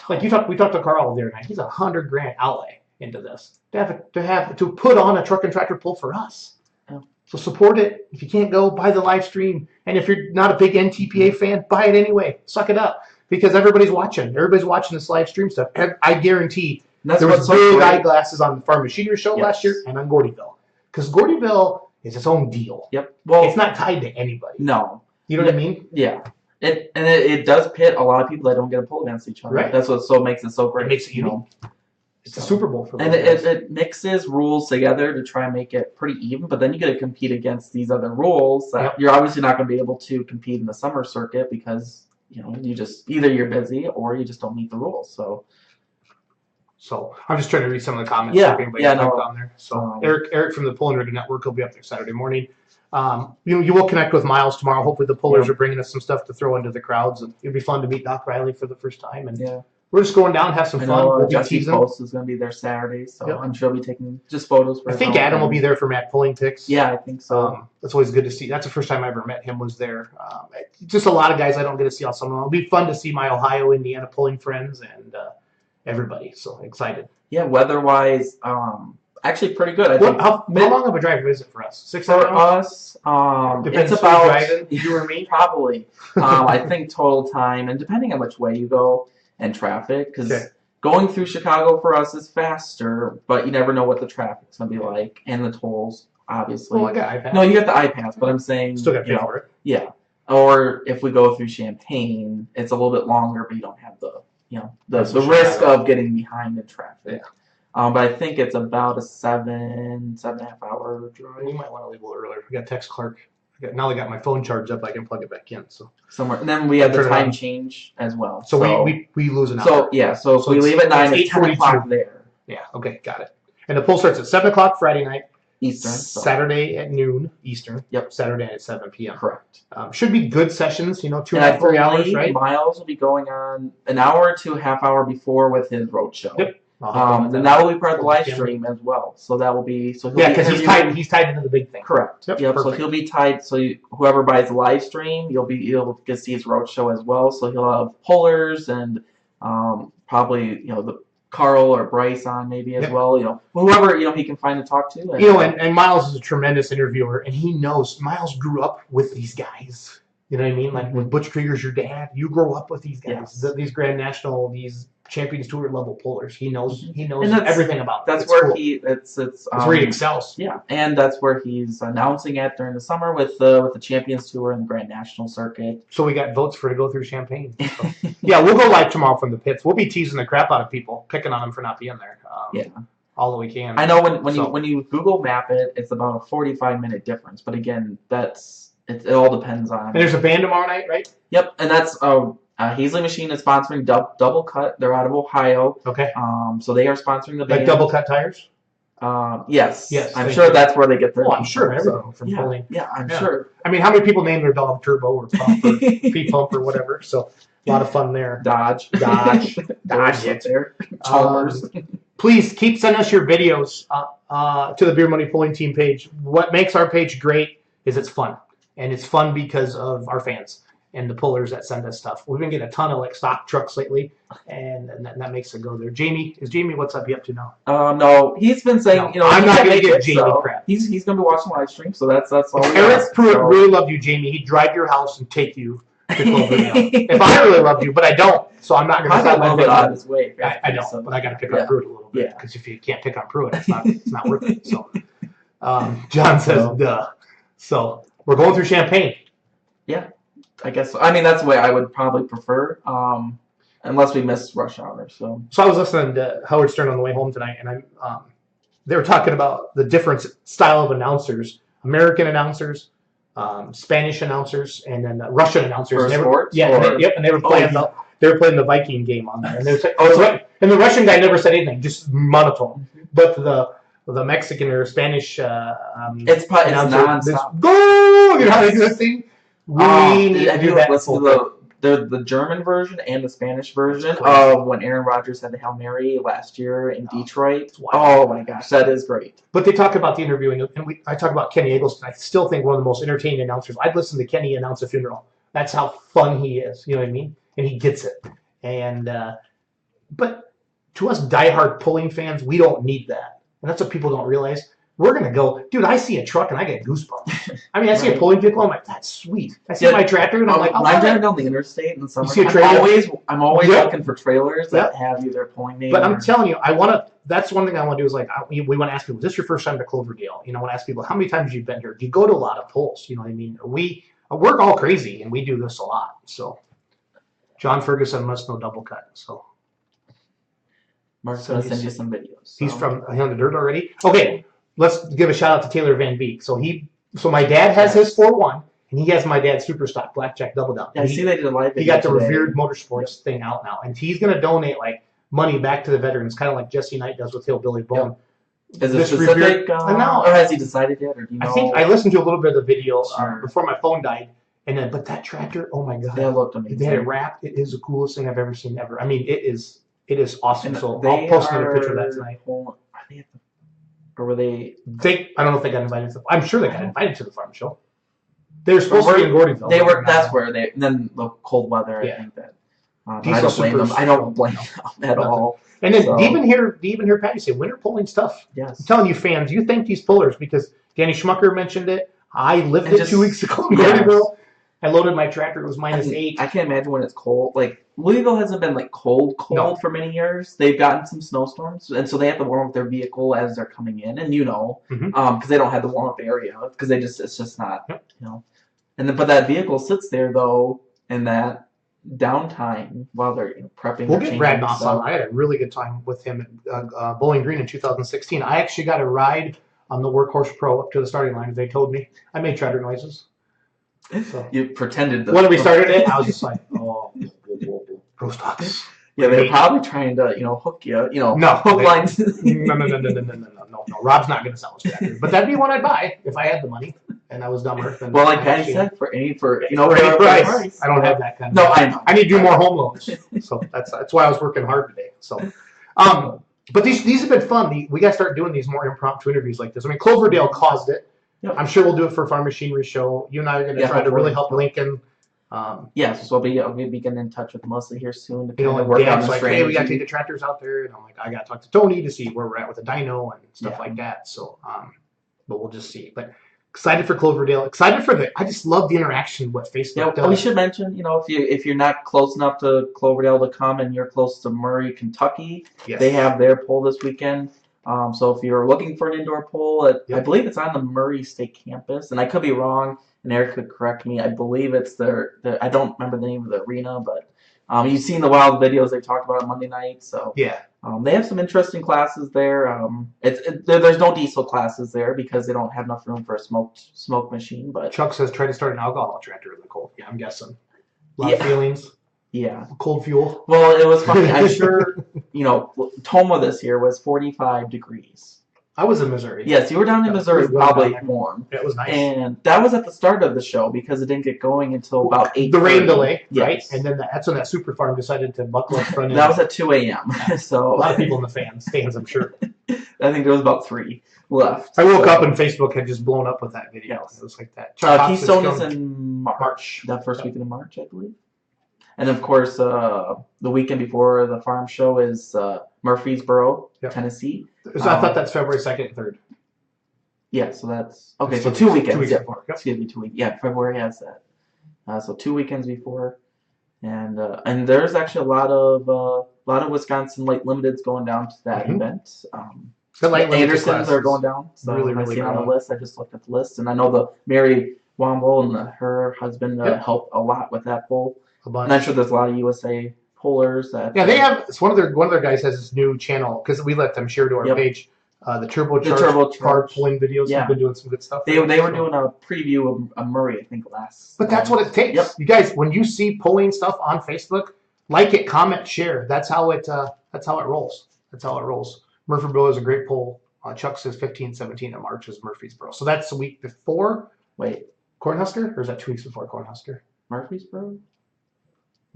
[SPEAKER 3] Like we talked to Carl the other night. He's $100,000 outlay into this to put on a truck and tractor pull for us.
[SPEAKER 1] Yeah.
[SPEAKER 3] So support it. If you can't go, buy the live stream. And if you're not a big NTPA fan, buy it anyway. Suck it up because everybody's watching. Everybody's watching this live stream stuff. And I guarantee.
[SPEAKER 1] That's
[SPEAKER 3] There
[SPEAKER 1] what's
[SPEAKER 3] was
[SPEAKER 1] so
[SPEAKER 3] big
[SPEAKER 1] great.
[SPEAKER 3] eyeglasses on the Farm Machinery Show last year and on Gordyville. Because Gordyville is its own deal.
[SPEAKER 1] Yep. Well,
[SPEAKER 3] It's not tied to anybody.
[SPEAKER 1] no.
[SPEAKER 3] You know what I mean?
[SPEAKER 1] Yeah. It does pit a lot of people that don't get a pull against each other.
[SPEAKER 3] Right.
[SPEAKER 1] That's what makes it so great.
[SPEAKER 3] It makes it unique. It's the Super Bowl for
[SPEAKER 1] And
[SPEAKER 3] those guys.
[SPEAKER 1] it mixes rules together to try and make it pretty even, but then you got to compete against these other rules that you're obviously not going to be able to compete in the summer circuit because you just either you're busy or you just don't meet the rules. So
[SPEAKER 3] I'm just trying to read some of the comments.
[SPEAKER 1] Yeah,
[SPEAKER 3] If anybody
[SPEAKER 1] yeah,
[SPEAKER 3] typed
[SPEAKER 1] no.
[SPEAKER 3] on there. So Eric from the Pulling Ready Network will be up there Saturday morning. You will connect with Miles tomorrow. Hopefully the pullers are bringing us some stuff to throw into the crowds. And it'll be fun to meet Doc Riley for the first time. And
[SPEAKER 1] yeah,
[SPEAKER 3] we're just going down, have some
[SPEAKER 1] I
[SPEAKER 3] fun.
[SPEAKER 1] know
[SPEAKER 3] We'll be
[SPEAKER 1] Jesse
[SPEAKER 3] teasing.
[SPEAKER 1] Post is going to be there Saturday, so
[SPEAKER 3] Yep.
[SPEAKER 1] I'm sure he'll be taking just photos. For
[SPEAKER 3] I
[SPEAKER 1] his
[SPEAKER 3] think
[SPEAKER 1] own
[SPEAKER 3] Adam will
[SPEAKER 1] thing.
[SPEAKER 3] be there for Matt Pulling Picks.
[SPEAKER 1] Yeah, I think so.
[SPEAKER 3] That's always good to see. That's the first time I ever met him was there. Just a lot of guys I don't get to see all summer long. It'll be fun to see my Ohio, Indiana pulling friends and everybody. So excited.
[SPEAKER 1] Yeah, weather-wise, actually pretty good. I think
[SPEAKER 3] How long of a drive is it for us? 6
[SPEAKER 1] for
[SPEAKER 3] hours?
[SPEAKER 1] us,
[SPEAKER 3] Depends
[SPEAKER 1] it's
[SPEAKER 3] who's
[SPEAKER 1] about
[SPEAKER 3] driving, you or me?
[SPEAKER 1] probably. I think total time, and depending on which way you go and traffic, because going through Chicago for us is faster, but you never know what the traffic's gonna be like, and the tolls, obviously.
[SPEAKER 3] Well, I got iPad.
[SPEAKER 1] No, you got the iPads, but I'm saying
[SPEAKER 3] Still got to pay for it.
[SPEAKER 1] yeah. Or if we go through Champaign, it's a little bit longer, but you don't have the the
[SPEAKER 3] That's for
[SPEAKER 1] risk
[SPEAKER 3] Chicago.
[SPEAKER 1] of getting behind in traffic.
[SPEAKER 3] Yeah.
[SPEAKER 1] But I think it's about a 7.5 hour drive.
[SPEAKER 3] You might want to leave a little earlier. We got text Clark. Now I got my phone charged up. I can plug it back in. So
[SPEAKER 1] Somewhere, and then we have the
[SPEAKER 3] Turn it
[SPEAKER 1] time
[SPEAKER 3] on.
[SPEAKER 1] change as well.
[SPEAKER 3] So we lose an hour.
[SPEAKER 1] So so if we leave at 9, it's 10
[SPEAKER 3] 8:42.
[SPEAKER 1] o'clock there.
[SPEAKER 3] Yeah. Okay. Got it. And the poll starts at 7 o'clock Friday night.
[SPEAKER 1] Eastern. So.
[SPEAKER 3] Saturday at noon Eastern.
[SPEAKER 1] Yep.
[SPEAKER 3] Saturday at 7 p.m.
[SPEAKER 1] Correct.
[SPEAKER 3] Should be good sessions. 2.5
[SPEAKER 1] And I
[SPEAKER 3] 3 hours,
[SPEAKER 1] believe
[SPEAKER 3] right?
[SPEAKER 1] Miles will be going on an hour to a half hour before with his road show.
[SPEAKER 3] Yep.
[SPEAKER 1] And that will be part of the live
[SPEAKER 3] Camera.
[SPEAKER 1] stream as well. So that will be he'll
[SPEAKER 3] Yeah,
[SPEAKER 1] be
[SPEAKER 3] because he's tied into the big thing.
[SPEAKER 1] Correct.
[SPEAKER 3] Yep,
[SPEAKER 1] So
[SPEAKER 3] perfect.
[SPEAKER 1] he'll be tied. So whoever buys the live stream, you'll get to see his road show as well. So he'll have pullers and probably the Carl or Bryce on maybe as
[SPEAKER 3] Yep.
[SPEAKER 1] well. Whoever he can find to talk to.
[SPEAKER 3] And Miles is a tremendous interviewer, and he knows Miles grew up with these guys. You know what I mean? Like when Butch Krieger's your dad, you grow up with these guys,
[SPEAKER 1] Yes.
[SPEAKER 3] these Grand National, these Champions Tour level pullers. He knows
[SPEAKER 1] And that's-
[SPEAKER 3] everything about them.
[SPEAKER 1] That's
[SPEAKER 3] It's
[SPEAKER 1] where
[SPEAKER 3] cool.
[SPEAKER 1] it's
[SPEAKER 3] where he excels.
[SPEAKER 1] Yeah, and that's where he's announcing it during the summer with the Champions Tour and the Grand National circuit.
[SPEAKER 3] So we got votes for to go through Champaign. So. Yeah, we'll go live tomorrow from the pits. We'll be teasing the crap out of people, picking on them for not being there.
[SPEAKER 1] Yeah.
[SPEAKER 3] All that we can.
[SPEAKER 1] I know when you Google Map it, it's about a 45-minute difference. But again, it all depends on.
[SPEAKER 3] And there's a band tomorrow night, right?
[SPEAKER 1] Yep, and that's Haisley Machine is sponsoring Double Cut. They're out of Ohio.
[SPEAKER 3] Okay.
[SPEAKER 1] So they are sponsoring the band.
[SPEAKER 3] Like double cut tires?
[SPEAKER 1] Yes.
[SPEAKER 3] Yes,
[SPEAKER 1] I'm
[SPEAKER 3] thank
[SPEAKER 1] sure
[SPEAKER 3] you.
[SPEAKER 1] that's where they get their.
[SPEAKER 3] Oh, I'm sure
[SPEAKER 1] name
[SPEAKER 3] everything from
[SPEAKER 1] yeah,
[SPEAKER 3] pulling.
[SPEAKER 1] yeah, I'm
[SPEAKER 3] Yeah.
[SPEAKER 1] sure.
[SPEAKER 3] I mean, how many people name their dog Turbo or Pump or P Pump or whatever? So a lot of fun there.
[SPEAKER 1] Dodge.
[SPEAKER 3] Dodge
[SPEAKER 1] Dodge. There. Chalmers.
[SPEAKER 3] Please keep sending us your videos to the Beer Money Pulling Team page. What makes our page great is it's fun. And it's fun because of our fans and the pullers that send us stuff. We've been getting a ton of stock trucks lately, and that makes it go there. Jamie, what's up? You up to now?
[SPEAKER 1] No, he's been saying,
[SPEAKER 3] No, I'm
[SPEAKER 1] he
[SPEAKER 3] not
[SPEAKER 1] can't
[SPEAKER 3] gonna
[SPEAKER 1] make
[SPEAKER 3] give
[SPEAKER 1] it,
[SPEAKER 3] Jamie
[SPEAKER 1] so
[SPEAKER 3] crap.
[SPEAKER 1] He's gonna be watching the live stream, so that's all. we
[SPEAKER 3] Eric
[SPEAKER 1] ask,
[SPEAKER 3] Pruitt
[SPEAKER 1] so.
[SPEAKER 3] really loved you, Jamie. He'd drive your house and take you to Cloverdale. If I really loved you, but I don't, so I'm not going to
[SPEAKER 1] I
[SPEAKER 3] set
[SPEAKER 1] got a
[SPEAKER 3] my
[SPEAKER 1] little bit
[SPEAKER 3] thing
[SPEAKER 1] on
[SPEAKER 3] on.
[SPEAKER 1] his way.
[SPEAKER 3] I know,
[SPEAKER 1] so.
[SPEAKER 3] but I got to pick
[SPEAKER 1] Yeah.
[SPEAKER 3] on Pruitt a little bit
[SPEAKER 1] Yeah.
[SPEAKER 3] because if you can't pick on Pruitt, it's not worth it. So, John says, duh. So we're going through Champagne.
[SPEAKER 1] I guess. I mean, that's the way I would probably prefer, unless we miss rush hour. So.
[SPEAKER 3] So I was listening to Howard Stern on the way home tonight, and they were talking about the different style of announcers: American announcers, Spanish announcers, and then Russian announcers.
[SPEAKER 1] For
[SPEAKER 3] And they were,
[SPEAKER 1] sports?
[SPEAKER 3] yeah,
[SPEAKER 1] Or-
[SPEAKER 3] and they were playing the Viking game on there, and they were saying, and the Russian guy never said anything, just monotone. But the Mexican or Spanish
[SPEAKER 1] It's
[SPEAKER 3] announcer,
[SPEAKER 1] nonstop.
[SPEAKER 3] go, you know how they do that thing. We need to
[SPEAKER 1] Have
[SPEAKER 3] do
[SPEAKER 1] you
[SPEAKER 3] that.
[SPEAKER 1] listened to the German version and the Spanish version of when Aaron Rodgers had the Hail Mary last year in Detroit? Oh my gosh, that is great.
[SPEAKER 3] But they talk about the interviewing, and I talk about Kenny Eggleston. I still think one of the most entertaining announcers. I'd listen to Kenny announce a funeral. That's how fun he is. You know what I mean? And he gets it. And but to us diehard pulling fans, we don't need that. And that's what people don't realize. We're going to go, dude, I see a truck and I get goosebumps. I mean, I see a pulling vehicle, I'm like, that's sweet. I see my tractor and I'm like,
[SPEAKER 1] when I'm driving down the interstate in the summer,
[SPEAKER 3] see a trailer?
[SPEAKER 1] I'm always
[SPEAKER 3] Yeah.
[SPEAKER 1] looking for trailers that have either pulling name.
[SPEAKER 3] But I'm telling you, that's one thing I want to do is we want to ask people, is this your first time to Cloverdale? I want to ask people, how many times you've been here? Do you go to a lot of pulls? You know what I mean? We're all crazy and we do this a lot. So John Ferguson must know double cut. So
[SPEAKER 1] Mark's going to send you some videos. So.
[SPEAKER 3] he's from on the dirt already. Okay, let's give a shout out to Taylor Van Beek. So my dad has his 4-1 and he has my dad's super stock blackjack double down.
[SPEAKER 1] Yeah, I see they did a live video.
[SPEAKER 3] He got the
[SPEAKER 1] today.
[SPEAKER 3] Revered Motorsports thing out now, and he's going to donate money back to the veterans, kind of like Jesse Knight does with Hillbilly Bone.
[SPEAKER 1] Is it
[SPEAKER 3] This
[SPEAKER 1] specific?
[SPEAKER 3] Revered- no.
[SPEAKER 1] Or has he decided yet? Or do you know?
[SPEAKER 3] I think I listened to a little bit of the video
[SPEAKER 1] Sure.
[SPEAKER 3] before my phone died, and then but that tractor, oh my god,
[SPEAKER 1] They looked amazing.
[SPEAKER 3] they had it wrapped. It is the coolest thing I've ever seen ever. I mean, it is awesome.
[SPEAKER 1] And
[SPEAKER 3] So
[SPEAKER 1] they
[SPEAKER 3] I'll post another
[SPEAKER 1] are
[SPEAKER 3] picture of that tonight.
[SPEAKER 1] Are they at the, or were they?
[SPEAKER 3] I don't know if they got invited to. I'm sure they got invited to the farm show. They were supposed to be in Gordonville.
[SPEAKER 1] They were.
[SPEAKER 3] but
[SPEAKER 1] That's
[SPEAKER 3] not.
[SPEAKER 1] where they. Then the cold weather.
[SPEAKER 3] Yeah.
[SPEAKER 1] I think that.
[SPEAKER 3] Diesel
[SPEAKER 1] I don't blame them.
[SPEAKER 3] Supers.
[SPEAKER 1] I don't blame them at all.
[SPEAKER 3] And then
[SPEAKER 1] So-
[SPEAKER 3] do you even hear Patty say winter pulling stuff?
[SPEAKER 1] Yes.
[SPEAKER 3] I'm telling you, fans, you thank these pullers because Danny Schmucker mentioned it. I lived
[SPEAKER 1] And
[SPEAKER 3] it
[SPEAKER 1] just-
[SPEAKER 3] 2 weeks ago in
[SPEAKER 1] Yes.
[SPEAKER 3] Gordonville. I loaded my tractor. It was -8.
[SPEAKER 1] I can't imagine when it's cold. Like Louisville hasn't been cold
[SPEAKER 3] No.
[SPEAKER 1] for many years. They've gotten some snowstorms, and so they have to warm up their vehicle as they're coming in, and
[SPEAKER 3] Mhm.
[SPEAKER 1] because they don't have the warm up area because it's just not
[SPEAKER 3] Yep.
[SPEAKER 1] And then but that vehicle sits there though, and that downtime while they're prepping.
[SPEAKER 3] We'll
[SPEAKER 1] or
[SPEAKER 3] get
[SPEAKER 1] changing
[SPEAKER 3] Brad Moss
[SPEAKER 1] stuff.
[SPEAKER 3] on. I had a really good time with him at Bowling Green in 2016. I actually got a ride on the Workhorse Pro up to the starting line. They told me I made treader noises. So
[SPEAKER 1] You pretended.
[SPEAKER 3] when we started it, I was just like, oh, pro stocks.
[SPEAKER 1] Yeah, they're probably trying to, hook you.
[SPEAKER 3] No,
[SPEAKER 1] hook lines.
[SPEAKER 3] No. Rob's not going to sell us tractors, but that'd be one I'd buy if I had the money and I was dumber. Than
[SPEAKER 1] Well, like Patty said, for any
[SPEAKER 3] for any price, I don't have that kind of.
[SPEAKER 1] No, I know.
[SPEAKER 3] I need to do more home loans, so that's why I was working hard today. So, but these have been fun. We got to start doing these more impromptu interviews like this. I mean, Cloverdale caused it. Yep. I'm sure we'll do it for Farm Machinery Show. You and I are going to try to really help Lincoln.
[SPEAKER 1] Yes, we'll be getting in touch with Melissa here soon to
[SPEAKER 3] kind of
[SPEAKER 1] work on
[SPEAKER 3] the like,
[SPEAKER 1] strategy.
[SPEAKER 3] hey, we got to take the tractors out there, and I'm like, I got to talk to Tony to see where we're at with the dyno and stuff like that. So, but we'll just see. But excited for Cloverdale. Excited for I just love the interaction what Facebook does.
[SPEAKER 1] We should mention, if you're not close enough to Cloverdale to come and you're close to Murray, Kentucky, they have their poll this weekend. So if you're looking for an indoor poll, I believe it's on the Murray State campus, and I could be wrong, and Eric could correct me. I believe it's I don't remember the name of the arena, but you've seen the wild videos they talked about on Monday night. So they have some interesting classes there. There's no diesel classes there because they don't have enough room for a smoke machine. But Chuck
[SPEAKER 3] says try to start an alcohol tractor in the cold. Yeah, I'm guessing. A lot of feelings.
[SPEAKER 1] Yeah.
[SPEAKER 3] Cold fuel.
[SPEAKER 1] Well, it was funny. I'm sure, Toma this year was 45 degrees.
[SPEAKER 3] I was in Missouri.
[SPEAKER 1] Yes, you were down in Missouri, probably warm.
[SPEAKER 3] It was nice.
[SPEAKER 1] And that was at the start of the show because it didn't get going until about 8:30.
[SPEAKER 3] The rain delay, right?
[SPEAKER 1] Yes.
[SPEAKER 3] And then that's when that super farm decided to buckle up front end.
[SPEAKER 1] That was at 2 a.m. So
[SPEAKER 3] a lot of people in the stands, I'm sure.
[SPEAKER 1] I think there was about 3 left.
[SPEAKER 3] I woke up and Facebook had just blown up with that video. Yes. It was like that.
[SPEAKER 1] Keystone is in March. That first weekend of March, I believe. And of course, the weekend before the farm show is Murfreesboro, Tennessee.
[SPEAKER 3] So I thought that's February 2nd and 3rd.
[SPEAKER 1] Yeah, so that's okay. So 2 weekends.
[SPEAKER 3] 2 weeks before. Yep.
[SPEAKER 1] Excuse me, 2 weeks. Yeah, February has that. So 2 weekends before, and there's actually a lot of Wisconsin light limiteds going down to that event.
[SPEAKER 3] The light
[SPEAKER 1] Andersons are going down. So
[SPEAKER 3] really
[SPEAKER 1] I see on the list. I just looked at the list, and I know the Mary Womble and her husband helped a lot with that poll. And I'm sure there's a lot of USA pollers that.
[SPEAKER 3] Yeah, they have. It's one of their guys has this new channel because we let them share to our page. The turbocharged car pulling videos. Yeah. Have been doing some good stuff.
[SPEAKER 1] They were doing a preview of Murray, I think, last.
[SPEAKER 3] But that's what it takes. Yep. You guys, when you see pulling stuff on Facebook, like it, comment, share. That's how it rolls. That's how it rolls. Murfreesboro is a great poll. Chuck says 15-17 in March is Murfreesboro. So that's the week before.
[SPEAKER 1] Wait,
[SPEAKER 3] Cornhusker, or is that 2 weeks before Cornhusker?
[SPEAKER 1] Murfreesboro.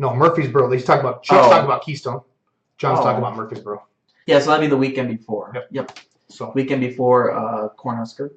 [SPEAKER 3] No, Murfreesboro. He's talking about Chuck's talking about Keystone. John's talking about Murfreesboro.
[SPEAKER 1] Yeah, so that'd be the weekend before.
[SPEAKER 3] Yep. So
[SPEAKER 1] weekend before Cornhusker.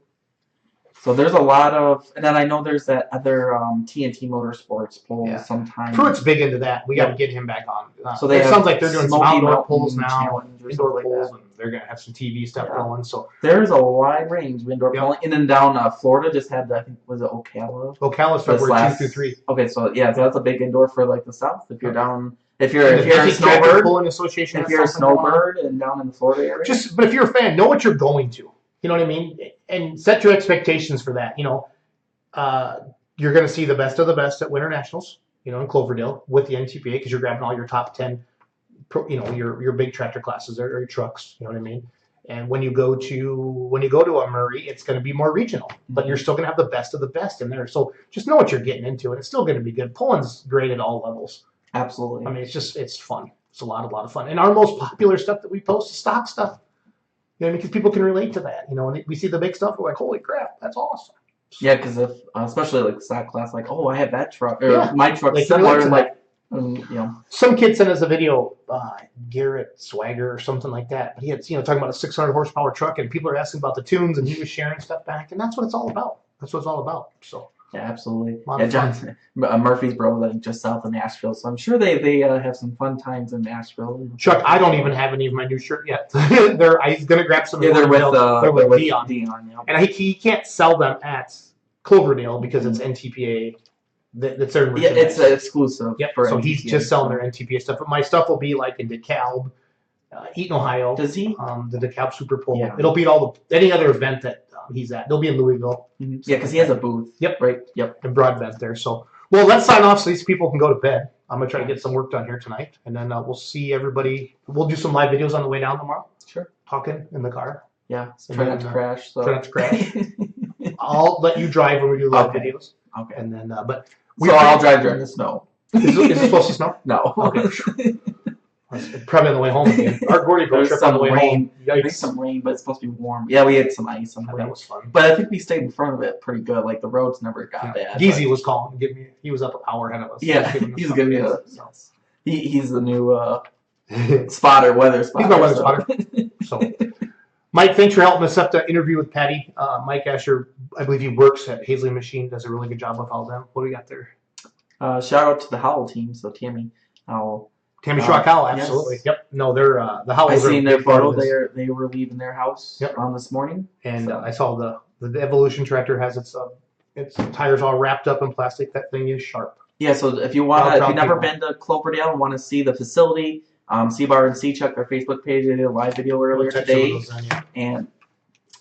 [SPEAKER 1] So there's a lot of, and then I know there's that other TNT Motorsports poll sometime.
[SPEAKER 3] Pruitt's big into that. We got to get him back on.
[SPEAKER 1] So it
[SPEAKER 3] sounds like they're doing some outdoor polls now,
[SPEAKER 1] indoor polls,
[SPEAKER 3] and they're gonna have some TV stuff going. So
[SPEAKER 1] there's a wide range of indoor polling, and then down Florida just had I think was it Ocala?
[SPEAKER 3] Ocala's February 2 through 3.
[SPEAKER 1] Okay, so that's a big indoor for like the South. If you're down. If you're a snowbird,
[SPEAKER 3] association,
[SPEAKER 1] if you're a snowbird and down in the Florida area,
[SPEAKER 3] but if you're a fan, know what you're going to. You know what I mean? And set your expectations for that. You're going to see the best of the best at Winter Nationals, in Cloverdale with the NTPA because you're grabbing all your top 10, your big tractor classes or your trucks. You know what I mean? And when you go to a Murray, it's going to be more regional, but you're still going to have the best of the best in there. So just know what you're getting into, and it's still going to be good. Pulling's great at all levels.
[SPEAKER 1] Absolutely.
[SPEAKER 3] I mean, it's fun. It's a lot of fun. And our most popular stuff that we post is stock stuff. Because people can relate to that. And we see the big stuff, we're like, holy crap, that's awesome.
[SPEAKER 1] Yeah, because if especially like stock class, like, oh, I have that truck or my truck's similar, like,
[SPEAKER 3] Some kid sent us a video, Garrett Swagger or something like that. But he had, talking about a 600 horsepower truck, and people are asking about the tunes, and he was sharing stuff back, and that's what it's all about. So.
[SPEAKER 1] Yeah, absolutely. Yeah, John, Murfreesboro, like just south of Nashville, so I'm sure they have some fun times in Nashville.
[SPEAKER 3] Chuck, I don't even have any of my new shirt yet. He's gonna grab some.
[SPEAKER 1] Yeah, they're with Dion.
[SPEAKER 3] Yeah. And he can't sell them at Cloverdale because it's NTPA. That's their
[SPEAKER 1] it's exclusive.
[SPEAKER 3] Yep. So NTPA, he's just selling their NTPA stuff. But my stuff will be like in DeKalb, Eaton, Ohio.
[SPEAKER 1] Does he?
[SPEAKER 3] The DeKalb Super Bowl. Yeah. It'll beat any other event that he's at. They'll be in Louisville.
[SPEAKER 1] Mm-hmm. Yeah, because he has a booth.
[SPEAKER 3] Yep.
[SPEAKER 1] Right. Yep.
[SPEAKER 3] And Broadbent there. So Well, let's sign off so these people can go to bed. I'm gonna try to get some work done here tonight, and then we'll see everybody. We'll do some live videos on the way down tomorrow.
[SPEAKER 1] Sure.
[SPEAKER 3] Talking in the car.
[SPEAKER 1] Yeah.
[SPEAKER 3] And
[SPEAKER 1] Try
[SPEAKER 3] then,
[SPEAKER 1] not to crash. So.
[SPEAKER 3] Try not to crash. I'll let you drive when we do live
[SPEAKER 1] Okay.
[SPEAKER 3] videos.
[SPEAKER 1] Okay.
[SPEAKER 3] And then, but
[SPEAKER 1] So I'll drive during the snow.
[SPEAKER 3] Is it supposed to snow?
[SPEAKER 1] No.
[SPEAKER 3] Okay. It's probably on the way home again. Our Gordy road
[SPEAKER 1] There's
[SPEAKER 3] trip on the
[SPEAKER 1] some
[SPEAKER 3] way
[SPEAKER 1] rain.
[SPEAKER 3] home.
[SPEAKER 1] There's
[SPEAKER 3] Yikes.
[SPEAKER 1] some rain, but it's supposed to be warm. Yeah, we had some ice on the way.
[SPEAKER 3] That was fun.
[SPEAKER 1] But I think we stayed in front of it pretty good. Like the roads never got bad.
[SPEAKER 3] Geezy was calling. He was up an hour ahead of us.
[SPEAKER 1] Yeah,
[SPEAKER 3] He
[SPEAKER 1] he's giving me a. He's the new spotter, weather spotter.
[SPEAKER 3] He's my weather spotter. So, Mike, thanks for helping us set the interview with Patty. Mike Asher, I believe he works at Haisley Machine, does a really good job with all them. What do we got there?
[SPEAKER 1] Shout out to the Howell team. So Tammy Howell.
[SPEAKER 3] Tammy Schrock Howell, absolutely.
[SPEAKER 1] Yes.
[SPEAKER 3] Yep. No, they're the Howells.
[SPEAKER 1] I seen their photo.
[SPEAKER 3] There,
[SPEAKER 1] They were leaving their house this morning.
[SPEAKER 3] and
[SPEAKER 1] So.
[SPEAKER 3] I saw the Evolution tractor has its tires all wrapped up in plastic. That thing is sharp.
[SPEAKER 1] Yeah. So if you've never been to Cloverdale and want to see the facility, C-Bar and C-Chuck, their Facebook page, they did a live video earlier today. And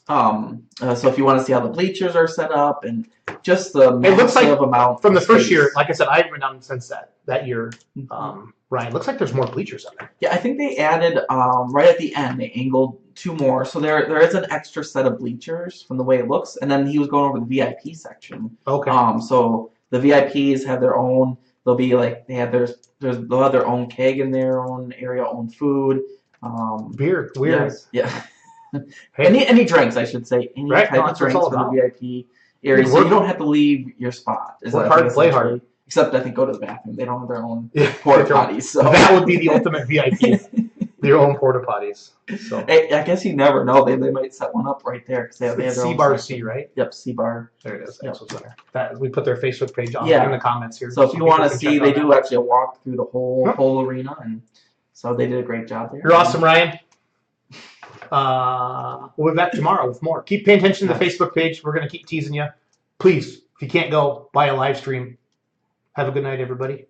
[SPEAKER 1] so if you want to see how the bleachers are set up and just the massive
[SPEAKER 3] looks like
[SPEAKER 1] amount
[SPEAKER 3] from the first
[SPEAKER 1] space.
[SPEAKER 3] year, like I said, I haven't been down since that year.
[SPEAKER 1] Mm-hmm.
[SPEAKER 3] Ryan, looks like there's more bleachers in there.
[SPEAKER 1] Yeah, I think they added right at the end. They angled 2 more, so there is an extra set of bleachers from the way it looks. And then he was going over the VIP section.
[SPEAKER 3] Okay.
[SPEAKER 1] So the VIPs have their own. They'll be like they'll have their own keg in their own area, own food.
[SPEAKER 3] Beer, weird.
[SPEAKER 1] Yeah.
[SPEAKER 3] Hey.
[SPEAKER 1] Any drinks, I should say. Any
[SPEAKER 3] Right,
[SPEAKER 1] type
[SPEAKER 3] no,
[SPEAKER 1] of
[SPEAKER 3] that's what it's
[SPEAKER 1] drinks
[SPEAKER 3] all
[SPEAKER 1] for the
[SPEAKER 3] about.
[SPEAKER 1] VIP area, so you don't have to leave your spot.
[SPEAKER 3] Work hard, play hard.
[SPEAKER 1] Except I think go to the bathroom. They don't have their own
[SPEAKER 3] Yeah,
[SPEAKER 1] porta potties. So
[SPEAKER 3] that would be the ultimate VIP. Their own porta potties. So
[SPEAKER 1] I guess you never know. They might set one up right there because they have their own
[SPEAKER 3] C-Bar
[SPEAKER 1] section.
[SPEAKER 3] C, right?
[SPEAKER 1] Yep, C-Bar.
[SPEAKER 3] There it is.
[SPEAKER 1] Yep.
[SPEAKER 3] That's what's in there. That we put their Facebook page on
[SPEAKER 1] Yeah.
[SPEAKER 3] in the comments here.
[SPEAKER 1] So if
[SPEAKER 3] so
[SPEAKER 1] you want
[SPEAKER 3] people
[SPEAKER 1] to
[SPEAKER 3] can
[SPEAKER 1] see,
[SPEAKER 3] check
[SPEAKER 1] they
[SPEAKER 3] out
[SPEAKER 1] do
[SPEAKER 3] that.
[SPEAKER 1] actually a walk through the whole
[SPEAKER 3] Yep.
[SPEAKER 1] arena, and so they did a great job there.
[SPEAKER 3] You're awesome, Ryan. We'll be back tomorrow with more. Keep paying attention to the Facebook page. We're going to keep teasing you. Please, if you can't go, buy a live stream. Have a good night, everybody.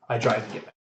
[SPEAKER 3] I tried to get back.